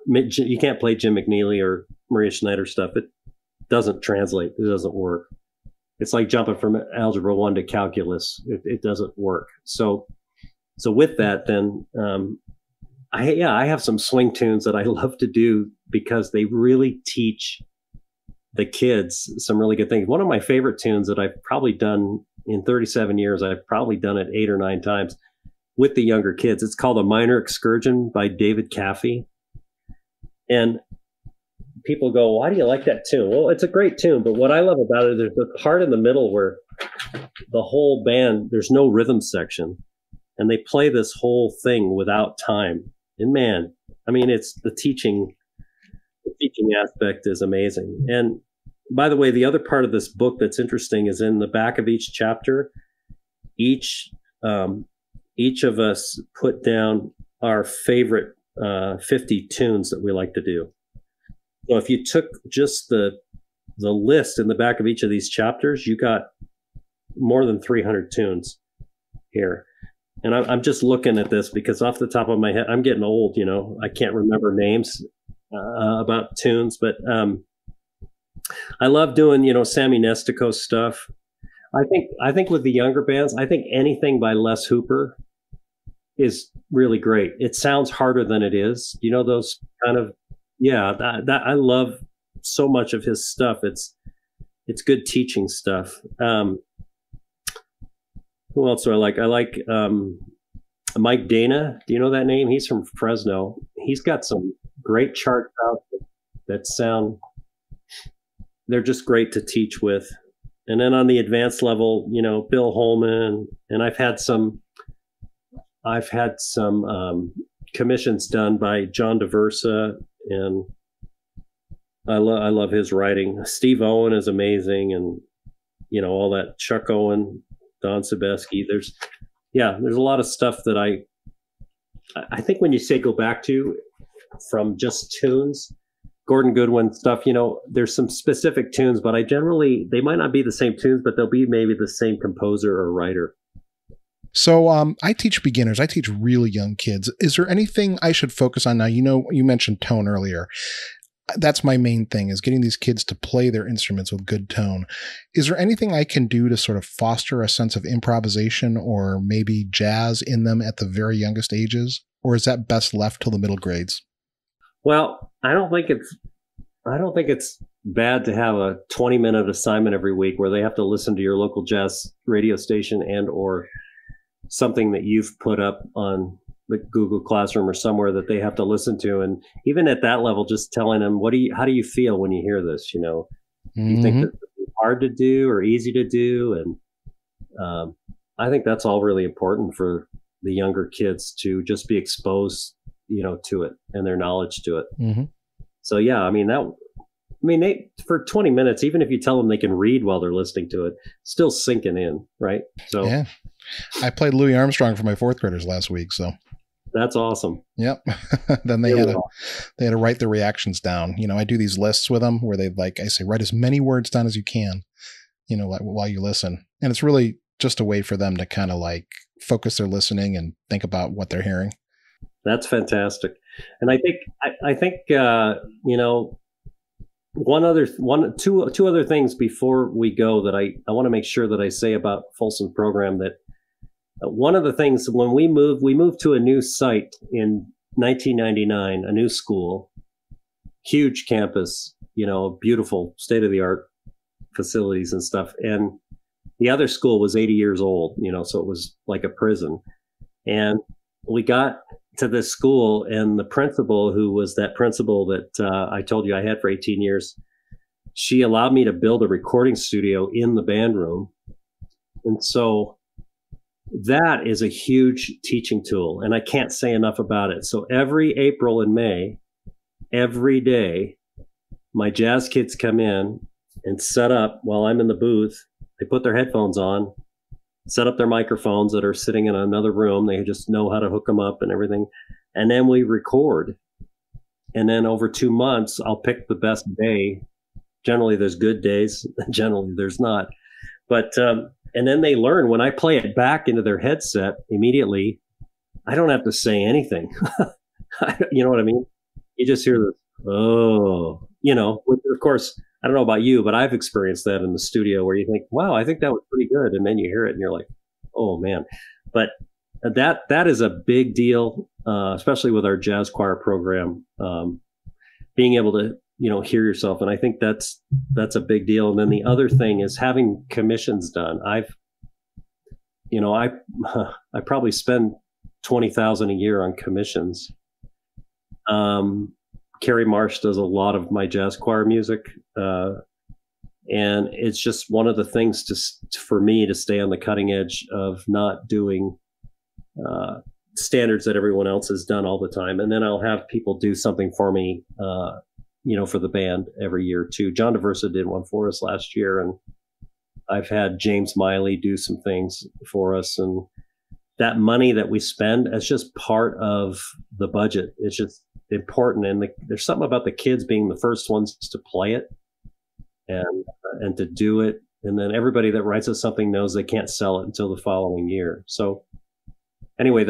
You can't play Jim McNeely or Maria Schneider stuff. It doesn't translate. It doesn't work. it's like jumping from algebra 1 to calculus. It doesn't work. So with that, then I have some swing tunes that I love to do because they really teach the kids some really good things. One of my favorite tunes that I've probably done in 37 years, I've probably done it 8 or 9 times with the younger kids. It's called A Minor Excursion by David Caffey. And people go, why do you like that tune? Well, it's a great tune, but what I love about it, there's the part in the middle where the whole band, there's no rhythm section, and they play this whole thing without time. And man, I mean, it's the teaching aspect is amazing. And by the way, the other part of this book that's interesting is in the back of each chapter, each of us put down our favorite 50 tunes that we like to do. So if you took just the list in the back of each of these chapters, you got more than 300 tunes here. And I'm just looking at this because off the top of my head, I'm getting old, you know, I can't remember names about tunes, but I love doing, you know, Sammy Nestico stuff. I think with the younger bands, I think anything by Les Hooper is really great. It sounds harder than it is. You know, those kind of, yeah, that I love so much of his stuff. It's good teaching stuff. Who else do I like? I like Mike Dana. Do you know that name? He's from Fresno. He's got some great charts out that sound, they're just great to teach with. And then on the advanced level, you know, Bill Holman, and I've had some commissions done by John DeVersa, and I love his writing. Steve Owen is amazing, and you know, all that, Chuck Owen, Don Sebesky. There's a lot of stuff that I think when you say go back to from just tunes, Gordon Goodwin stuff, you know, there's some specific tunes, but they might not be the same tunes, but they'll be maybe the same composer or writer. So I teach beginners. I teach really young kids. Is there anything I should focus on now? You know, you mentioned tone earlier. That's my main thing, is getting these kids to play their instruments with good tone. Is there anything I can do to sort of foster a sense of improvisation or maybe jazz in them at the very youngest ages? Or is that best left till the middle grades? Well, I don't think it's bad to have a 20-minute assignment every week where they have to listen to your local jazz radio station and or something that you've put up on the Google Classroom or somewhere that they have to listen to. And even at that level, just telling them, how do you feel when you hear this? You know, do you think that it's hard to do or easy to do? And I think that's all really important for the younger kids to just be exposed, you know, to it and their knowledge to it. Mm-hmm. So yeah, they for 20 minutes, even if you tell them they can read while they're listening to it, still sinking in, right? So yeah, I played Louis Armstrong for my 4th graders last week, so that's awesome. Yep. Then they had to write the reactions down. You know, I do these lists with them where I say, write as many words down as you can, you know, while you listen. And it's really just a way for them to kind of like focus their listening and think about what they're hearing. That's fantastic. And I think you know, two other things before we go that I want to make sure that I say about Folsom's program. That one of the things, when we moved to a new site in 1999, a new school, huge campus, you know, beautiful state-of-the-art facilities and stuff. And the other school was 80 years old, you know, so it was like a prison. And we got to this school, and the principal, who was that principal that I told you I had for 18 years, she allowed me to build a recording studio in the band room. And so that is a huge teaching tool, and I can't say enough about it. So every April and May, every day, my jazz kids come in and set up while I'm in the booth. They put their headphones on, set up their microphones that are sitting in another room. They just know how to hook them up and everything. And then we record. And then over 2 months, I'll pick the best day. Generally, there's good days. Generally, there's not. But, and then they learn. When I play it back into their headset immediately, I don't have to say anything. You know what I mean? You just hear this, oh, of course, I don't know about you, but I've experienced that in the studio where you think, wow, I think that was pretty good. And then you hear it and you're like, oh man. But that is a big deal, especially with our jazz choir program, being able to, hear yourself. And I think that's a big deal. And then the other thing is having commissions done. I probably spend $20,000 a year on commissions. Carrie Marsh does a lot of my jazz choir music. And it's just one of the things for me to stay on the cutting edge of not doing standards that everyone else has done all the time. And then I'll have people do something for me, for the band every year too. John DeVersa did one for us last year, and I've had James Miley do some things for us. And that money that we spend, it's just part of the budget. It's just important. And there's something about the kids being the first ones to play it and to do it. And then everybody that writes us something knows they can't sell it until the following year. So anyway,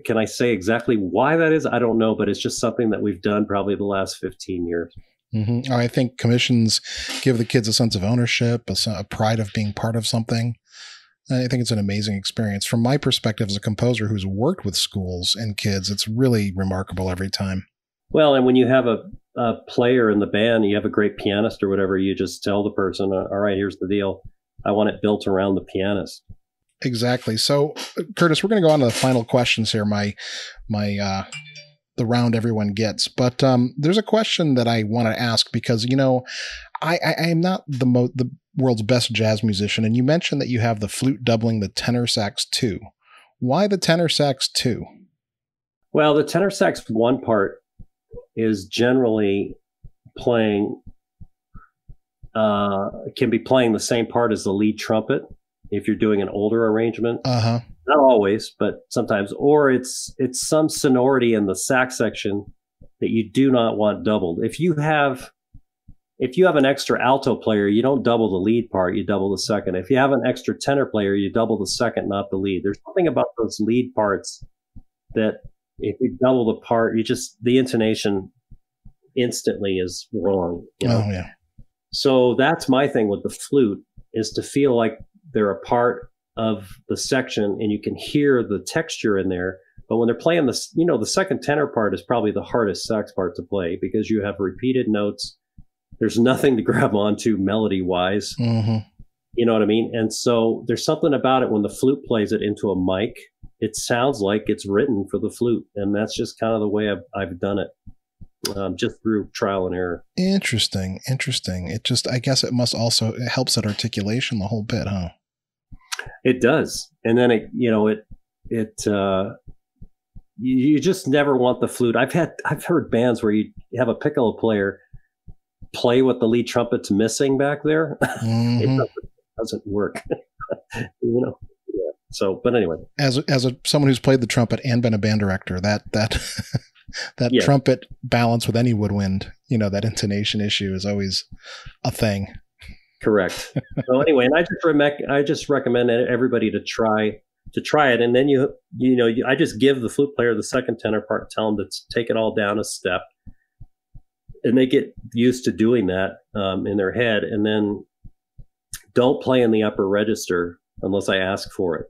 can I say exactly why that is? I don't know, but it's just something that we've done probably the last 15 years. Mm-hmm. I think commissions give the kids a sense of ownership, a pride of being part of something. I think it's an amazing experience. From my perspective as a composer who's worked with schools and kids, it's really remarkable every time. Well, and when you have a player in the band, you have a great pianist or whatever, you just tell the person, all right, here's the deal. I want it built around the pianist. Exactly. So, Curtis, we're going to go on to the final questions here. The round everyone gets, but there's a question that I want to ask because I am not the world's best jazz musician, and you mentioned that you have the flute doubling the tenor sax 2. Why the tenor sax 2? Well, the tenor sax 1 part is generally can be playing the same part as the lead trumpet. If you're doing an older arrangement, not always, but sometimes, or it's some sonority in the sax section that you do not want doubled. If you have an extra alto player, you don't double the lead part, you double the second. If you have an extra tenor player, you double the second, not the lead. There's something about those lead parts that if you double the part, the intonation instantly is wrong. Oh yeah. So that's my thing with the flute, is to feel like they're a part of the section and you can hear the texture in there. But when they're playing the second tenor part is probably the hardest sax part to play because you have repeated notes. There's nothing to grab onto melody wise. Mm-hmm. You know what I mean? And so there's something about it when the flute plays it into a mic, it sounds like it's written for the flute. And that's just kind of the way I've done it. Just through trial and error. Interesting. I guess it helps at articulation the whole bit, huh? It does. And then you just never want the flute. I've heard bands where you have a piccolo player play what the lead trumpet's missing back there. Mm-hmm. It doesn't work. Yeah. So, but anyway, as someone who's played the trumpet and been a band director, that yeah. Trumpet balance with any woodwind, that intonation issue is always a thing. Correct. So anyway, and I just recommend everybody to try it. And then I just give the flute player the second tenor part, tell them to take it all down a step, and they get used to doing that in their head. And then don't play in the upper register unless I ask for it.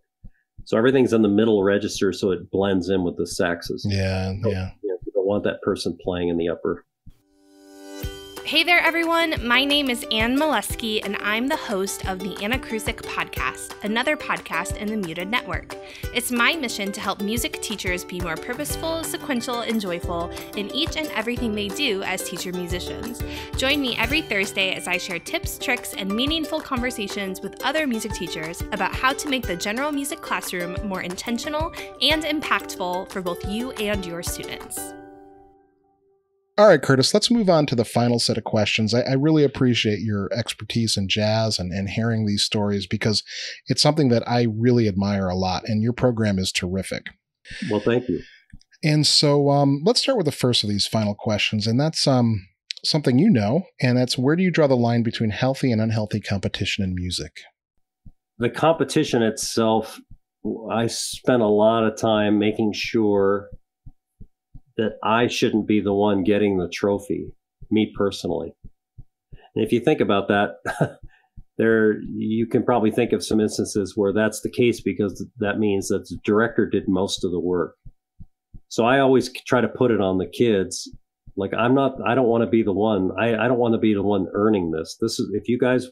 So everything's in the middle register, so it blends in with the saxes. Yeah. You don't want that person playing in the upper. Hey there, everyone. My name is Ann Molesky, and I'm the host of the Anna Krusik Podcast, another podcast in the Muted Network. It's my mission to help music teachers be more purposeful, sequential, and joyful in each and everything they do as teacher musicians. Join me every Thursday as I share tips, tricks, and meaningful conversations with other music teachers about how to make the general music classroom more intentional and impactful for both you and your students. All right, Curtis, let's move on to the final set of questions. I really appreciate your expertise in jazz and hearing these stories because it's something that I really admire a lot, and your program is terrific. Well, thank you. And so let's start with the first of these final questions, and that's something and that's where do you draw the line between healthy and unhealthy competition in music? The competition itself, I spent a lot of time making sure that I shouldn't be the one getting the trophy, me personally. And if you think about that, you can probably think of some instances where that's the case, because that means that the director did most of the work. So I always try to put it on the kids. Like, I don't want to be the one. I don't want to be the one earning this. This is, if you guys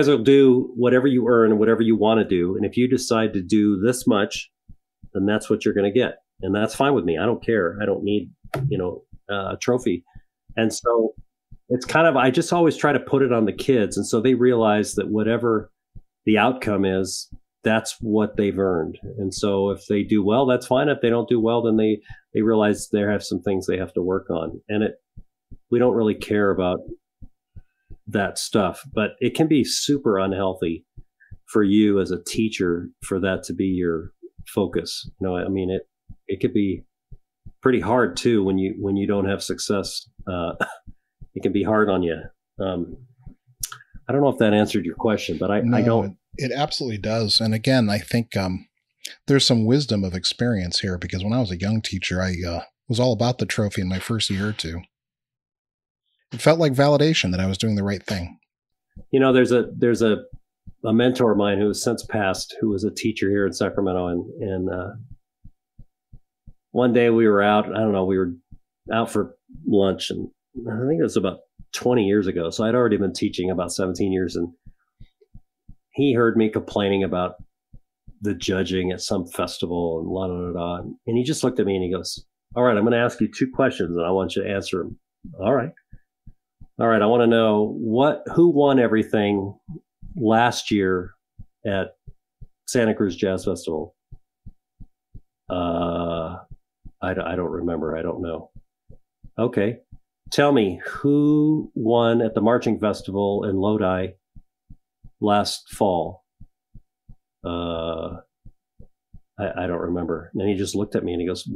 will do whatever you earn and whatever you want to do. And if you decide to do this much, then that's what you're going to get. And that's fine with me. I don't care. I don't need, a trophy. And so it's kind of, I just always try to put it on the kids. And so they realize that whatever the outcome is, that's what they've earned. And so if they do well, that's fine. If they don't do well, then they realize they have some things they have to work on. And we don't really care about that stuff, but it can be super unhealthy for you as a teacher for that to be your focus. I mean, it could be pretty hard too when you don't have success. It can be hard on you. I don't know if that answered your question, but I don't. It absolutely does. And again, I think there's some wisdom of experience here, because when I was a young teacher, I was all about the trophy in my first year or two. It felt like validation that I was doing the right thing. There's a mentor of mine who has since passed, who was a teacher here in Sacramento, and one day we were out. I don't know. We were out for lunch, and I think it was about 20 years ago. So I'd already been teaching about 17 years, and he heard me complaining about the judging at some festival and la da da da. And he just looked at me and he goes, "All right, I'm going to ask you 2 questions, and I want you to answer them." All right. I want to know who won everything last year at Santa Cruz Jazz Festival. I don't remember. I don't know. Okay. Tell me, who won at the Marching Festival in Lodi last fall? I don't remember. And he just looked at me and he goes,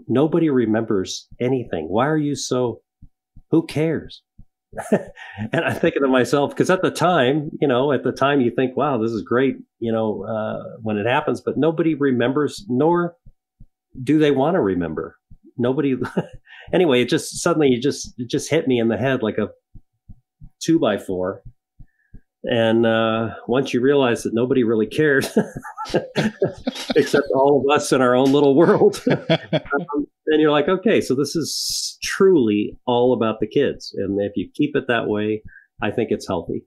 nobody remembers anything. Why are you so, who cares? And I'm thinking to myself, because at the time you think, wow, this is great, when it happens, but nobody remembers, nor do they want to remember. Nobody. Anyway, it just hit me in the head like a 2x4. And once you realize that nobody really cared, except all of us in our own little world, then you're like, okay, so this is truly all about the kids. And if you keep it that way, I think it's healthy.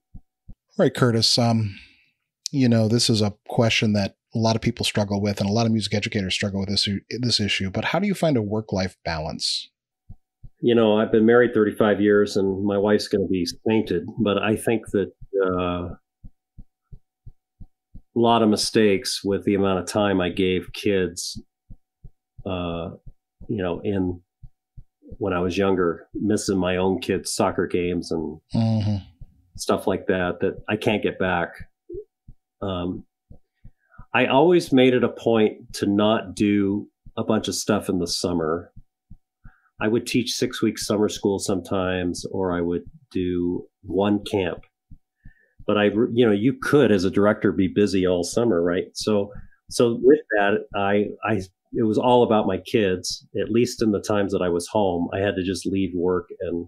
Right, Curtis. This is a question that a lot of people struggle with, and a lot of music educators struggle with this issue. But how do you find a work-life balance? I've been married 35 years, and my wife's going to be sainted. But I think that a lot of mistakes with the amount of time I gave kids, in when I was younger, missing my own kids' soccer games and stuff like that I can't get back. I always made it a point to not do a bunch of stuff in the summer. I would teach 6-week summer school sometimes, or I would do one camp. But you could, as a director, be busy all summer, right? So with that, it was all about my kids. At least in the times that I was home, I had to just leave work and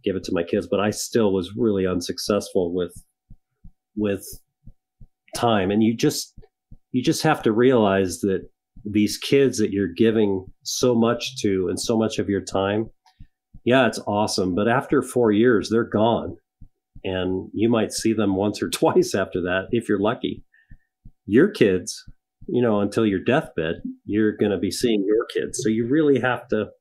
give it to my kids. But I still was really unsuccessful with time. And you just have to realize that these kids that you're giving so much to and so much of your time, yeah, it's awesome. But after 4 years, they're gone. And you might see them once or twice after that, if you're lucky. Your kids, until your deathbed, you're going to be seeing your kids. So you really have to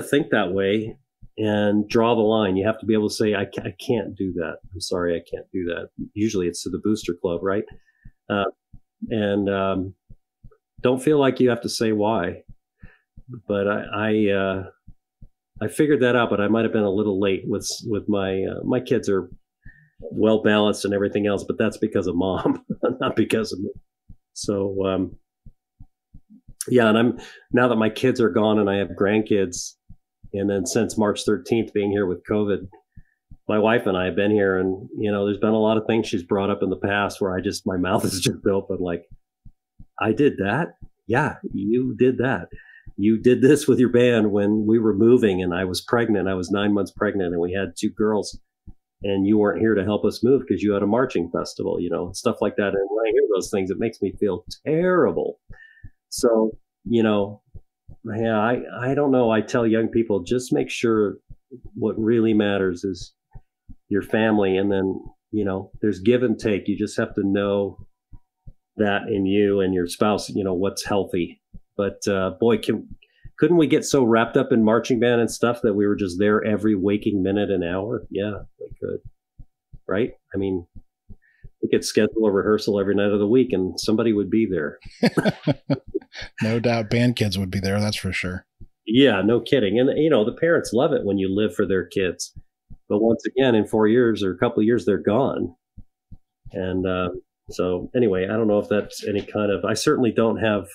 think that way and draw the line. You have to be able to say, I can't do that. I'm sorry, I can't do that. Usually it's to the booster club, right? And don't feel like you have to say why. But I figured that out, but I might have been a little late with my kids are well balanced and everything else, but that's because of mom, not because of me. So, yeah. And now that my kids are gone and I have grandkids, and then since March 13th being here with COVID, my wife and I have been here, and, there's been a lot of things she's brought up in the past where my mouth is just open. Like, I did that. Yeah, you did that. you did this with your band when we were moving and I was pregnant. I was 9 months pregnant and we had 2 girls and you weren't here to help us move because you had a marching festival, stuff like that. And when I hear those things, it makes me feel terrible. So, I don't know. I tell young people, just make sure what really matters is your family. And then, there's give and take. You just have to know that in you and your spouse, what's healthy. But boy, couldn't we get so wrapped up in marching band and stuff that we were just there every waking minute and hour? Yeah, we could. Right? I mean, we could schedule a rehearsal every night of the week and somebody would be there. No doubt band kids would be there. That's for sure. Yeah, no kidding. And, the parents love it when you live for their kids. But once again, in 4 years or a couple of years, they're gone. And so anyway, I don't know if that's any kind of, I certainly don't have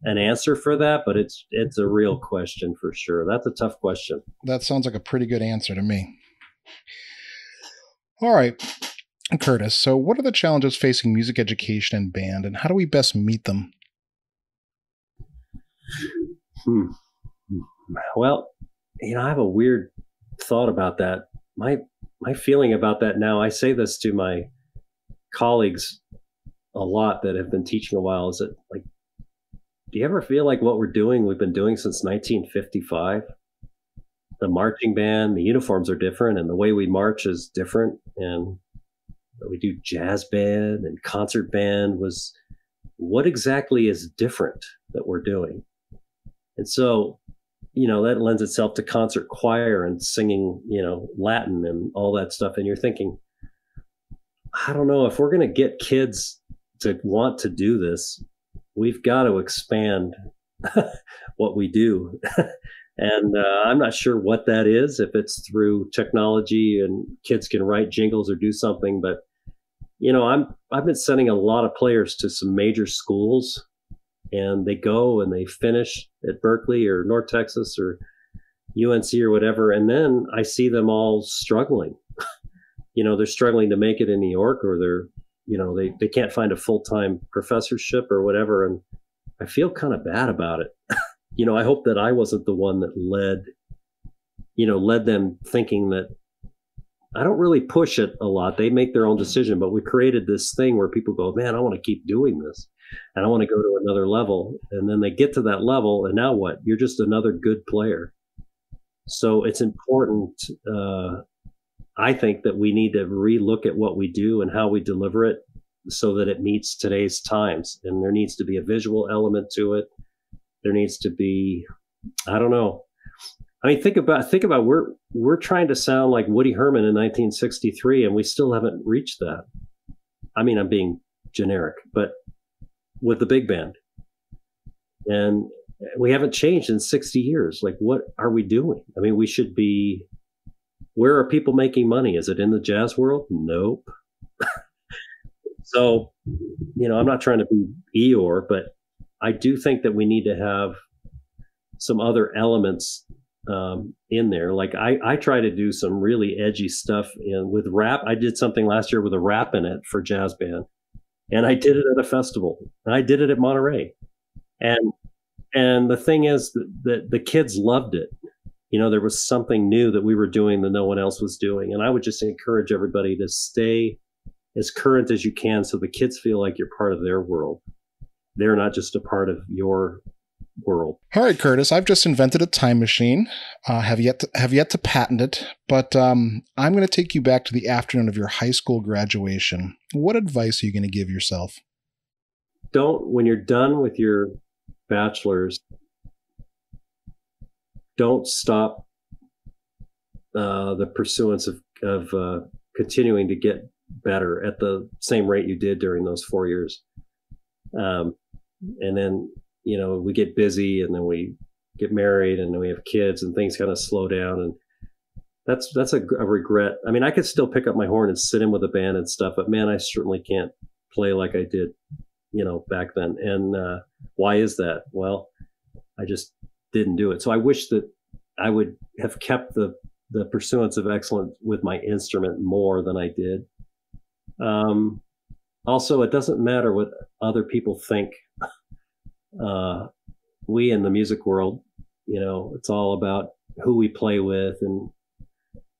an answer for that, but it's a real question for sure. That's a tough question. That sounds like a pretty good answer to me. All right, Curtis. So what are the challenges facing music education and band, and how do we best meet them? Well, I have a weird thought about that. My feeling about that now, I say this to my colleagues a lot that have been teaching a while, is that, like, do you ever feel like what we've been doing since 1955? The marching band, the uniforms are different and the way we march is different. And we do jazz band and concert band. What exactly is different that we're doing? And so, that lends itself to concert choir and singing, Latin and all that stuff. And you're thinking, I don't know, if we're going to get kids to want to do this, we've got to expand what we do. And I'm not sure what that is, if it's through technology and kids can write jingles or do something. But, I've been sending a lot of players to some major schools, and they go and they finish at Berkeley or North Texas or UNC or whatever. And then I see them all struggling. They're struggling to make it in New York, or they're, they can't find a full-time professorship or whatever. And I feel kind of bad about it. I hope that I wasn't the one that led them thinking that. I don't really push it a lot. They make their own decision, but we created this thing where people go, man, I want to keep doing this and I want to go to another level. And then they get to that level, and now what? You're just another good player. So it's important, I think, that we need to relook at what we do and how we deliver it so that it meets today's times. And there needs to be a visual element to it. There needs to be, I don't know. I mean, think about we're trying to sound like Woody Herman in 1963, and we still haven't reached that. I mean, I'm being generic, but with the big band, and we haven't changed in 60 years. Like, what are we doing? I mean, we should be. Where are people making money? Is it in the jazz world? Nope. So, I'm not trying to be Eeyore, but I do think that we need to have some other elements in there. Like I try to do some really edgy stuff with rap. I did something last year with a rap in it for jazz band, and I did it at a festival, and I did it at Monterey. And the thing is that the kids loved it. There was something new that we were doing that no one else was doing. And I would just encourage everybody to stay as current as you can so the kids feel like you're part of their world. They're not just a part of your world. All right, Curtis, I've just invented a time machine. Have yet to patent it, but I'm going to take you back to the afternoon of your high school graduation. What advice are you going to give yourself? When you're done with your bachelor's, don't stop the pursuance of continuing to get better at the same rate you did during those 4 years. And then, we get busy, and then we get married, and then we have kids, and things kind of slow down. And that's a regret. I mean, I could still pick up my horn and sit in with a band and stuff, but man, I certainly can't play like I did, back then. And why is that? Well, I just didn't do it. So I wish that I would have kept the pursuance of excellence with my instrument more than I did. Also, it doesn't matter what other people think. we in the music world, it's all about who we play with, and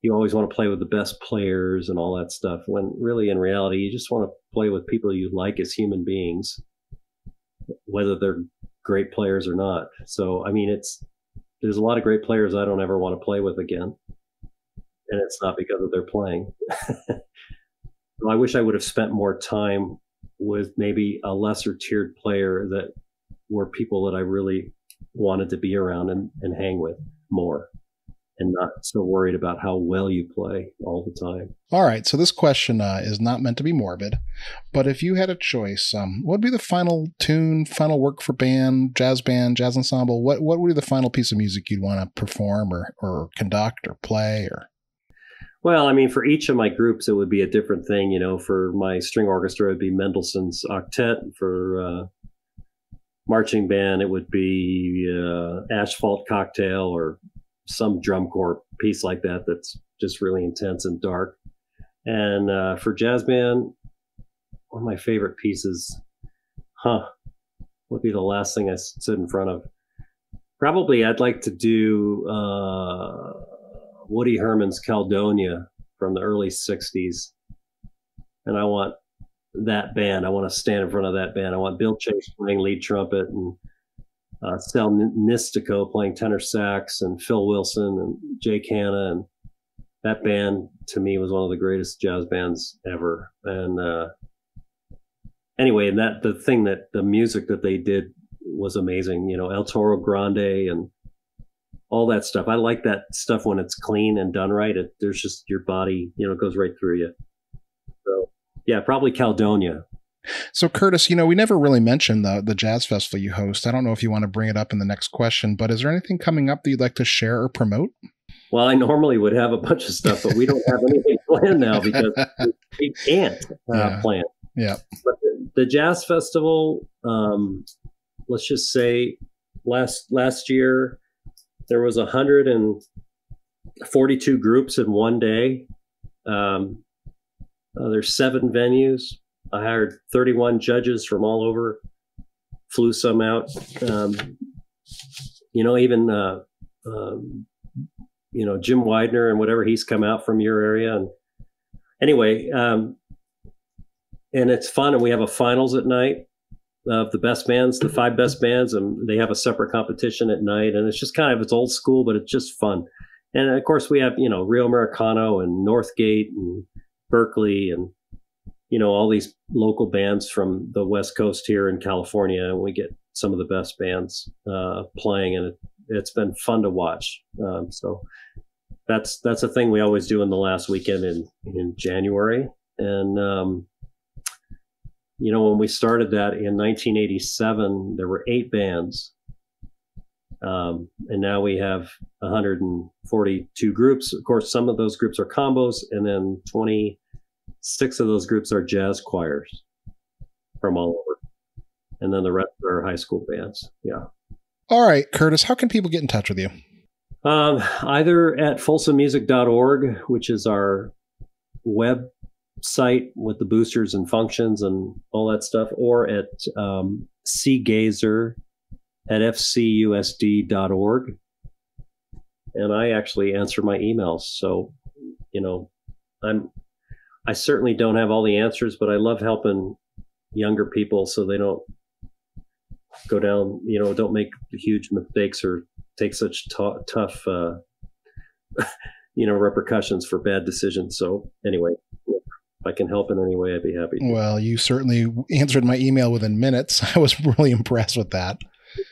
you always want to play with the best players and all that stuff, when really in reality you just want to play with people you like as human beings, whether they're great players or not. So I mean, there's a lot of great players I don't ever want to play with again, and it's not because of their playing. I wish I would have spent more time with maybe a lesser tiered player that were people that I really wanted to be around and hang with more, and not so worried about how well you play all the time. All right. So this question is not meant to be morbid, but if you had a choice, what would be the final tune, final work for band, jazz ensemble? What would be the final piece of music you'd want to perform or conduct or play? Or? Well, I mean, for each of my groups, it would be a different thing. For my string orchestra, it would be Mendelssohn's Octet. For marching band, it would be Asphalt Cocktail or some drum corps piece like that that's just really intense and dark. And for jazz band, one of my favorite pieces, would be the last thing I stood in front of. Probably I'd like to do Woody Herman's Caldonia from the early 60s. And I want that band. I want to stand in front of that band. I want Bill Chase playing lead trumpet, and Sal Nistico playing tenor sax, and Phil Wilson and Jake Hanna. And that band to me was one of the greatest jazz bands ever. And anyway, and the music that they did was amazing. El Toro Grande and all that stuff. I like that stuff when it's clean and done right. There's just your body, it goes right through you. So yeah, probably Caldonia. So Curtis, we never really mentioned the jazz festival you host. I don't know if you want to bring it up in the next question, but is there anything coming up that you'd like to share or promote? Well, I normally would have a bunch of stuff, but we don't have anything planned now because we can't plan. Yeah. But the jazz festival, let's just say last year, there was 142 groups in one day. There's 7 venues. I hired 31 judges from all over, flew some out. Even Jim Widener and whatever, he's come out from your area. And anyway, and it's fun. And we have a finals at night of the best bands, the 5 best bands, and they have a separate competition at night. And it's just it's old school, but it's just fun. And of course we have, Rio Americano and Northgate and Berkeley and, all these local bands from the West Coast here in California. And we get some of the best bands playing, and it's been fun to watch. So that's a thing we always do in the last weekend in January. And, when we started that in 1987, there were 8 bands. And now we have 142 groups. Of course, some of those groups are combos, and then 26 of those groups are jazz choirs from all over. And then the rest are high school bands. Yeah. All right, Curtis, how can people get in touch with you? Either at folsommusic.org, which is our website with the boosters and functions and all that stuff, or at Gaesser at fcusd.org. And I actually answer my emails. So, I certainly don't have all the answers, but I love helping younger people so they don't go down, don't make huge mistakes or take such tough, repercussions for bad decisions. So anyway, if I can help in any way, I'd be happy to. Well, you certainly answered my email within minutes. I was really impressed with that.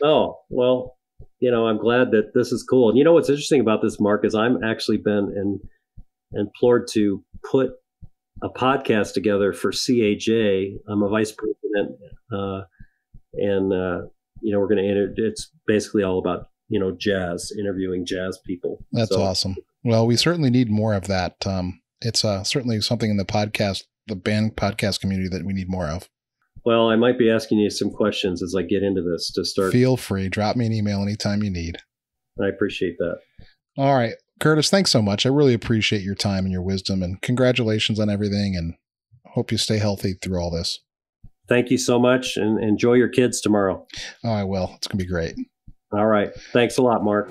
Oh, well, I'm glad that this is cool. And what's interesting about this, Mark, is I'm actually been implored to put a podcast together for CAJ. I'm a vice president, and we're going to it's basically all about jazz, interviewing jazz people. That's awesome. Well, we certainly need more of that. It's certainly something in the band podcast community that we need more of. Well, I might be asking you some questions as I get into this to start. Feel free. Drop me an email anytime you need. I appreciate that. All right. Curtis, thanks so much. I really appreciate your time and your wisdom, and congratulations on everything, and hope you stay healthy through all this. Thank you so much, and enjoy your kids tomorrow. Oh, I will. It's going to be great. All right. Thanks a lot, Mark.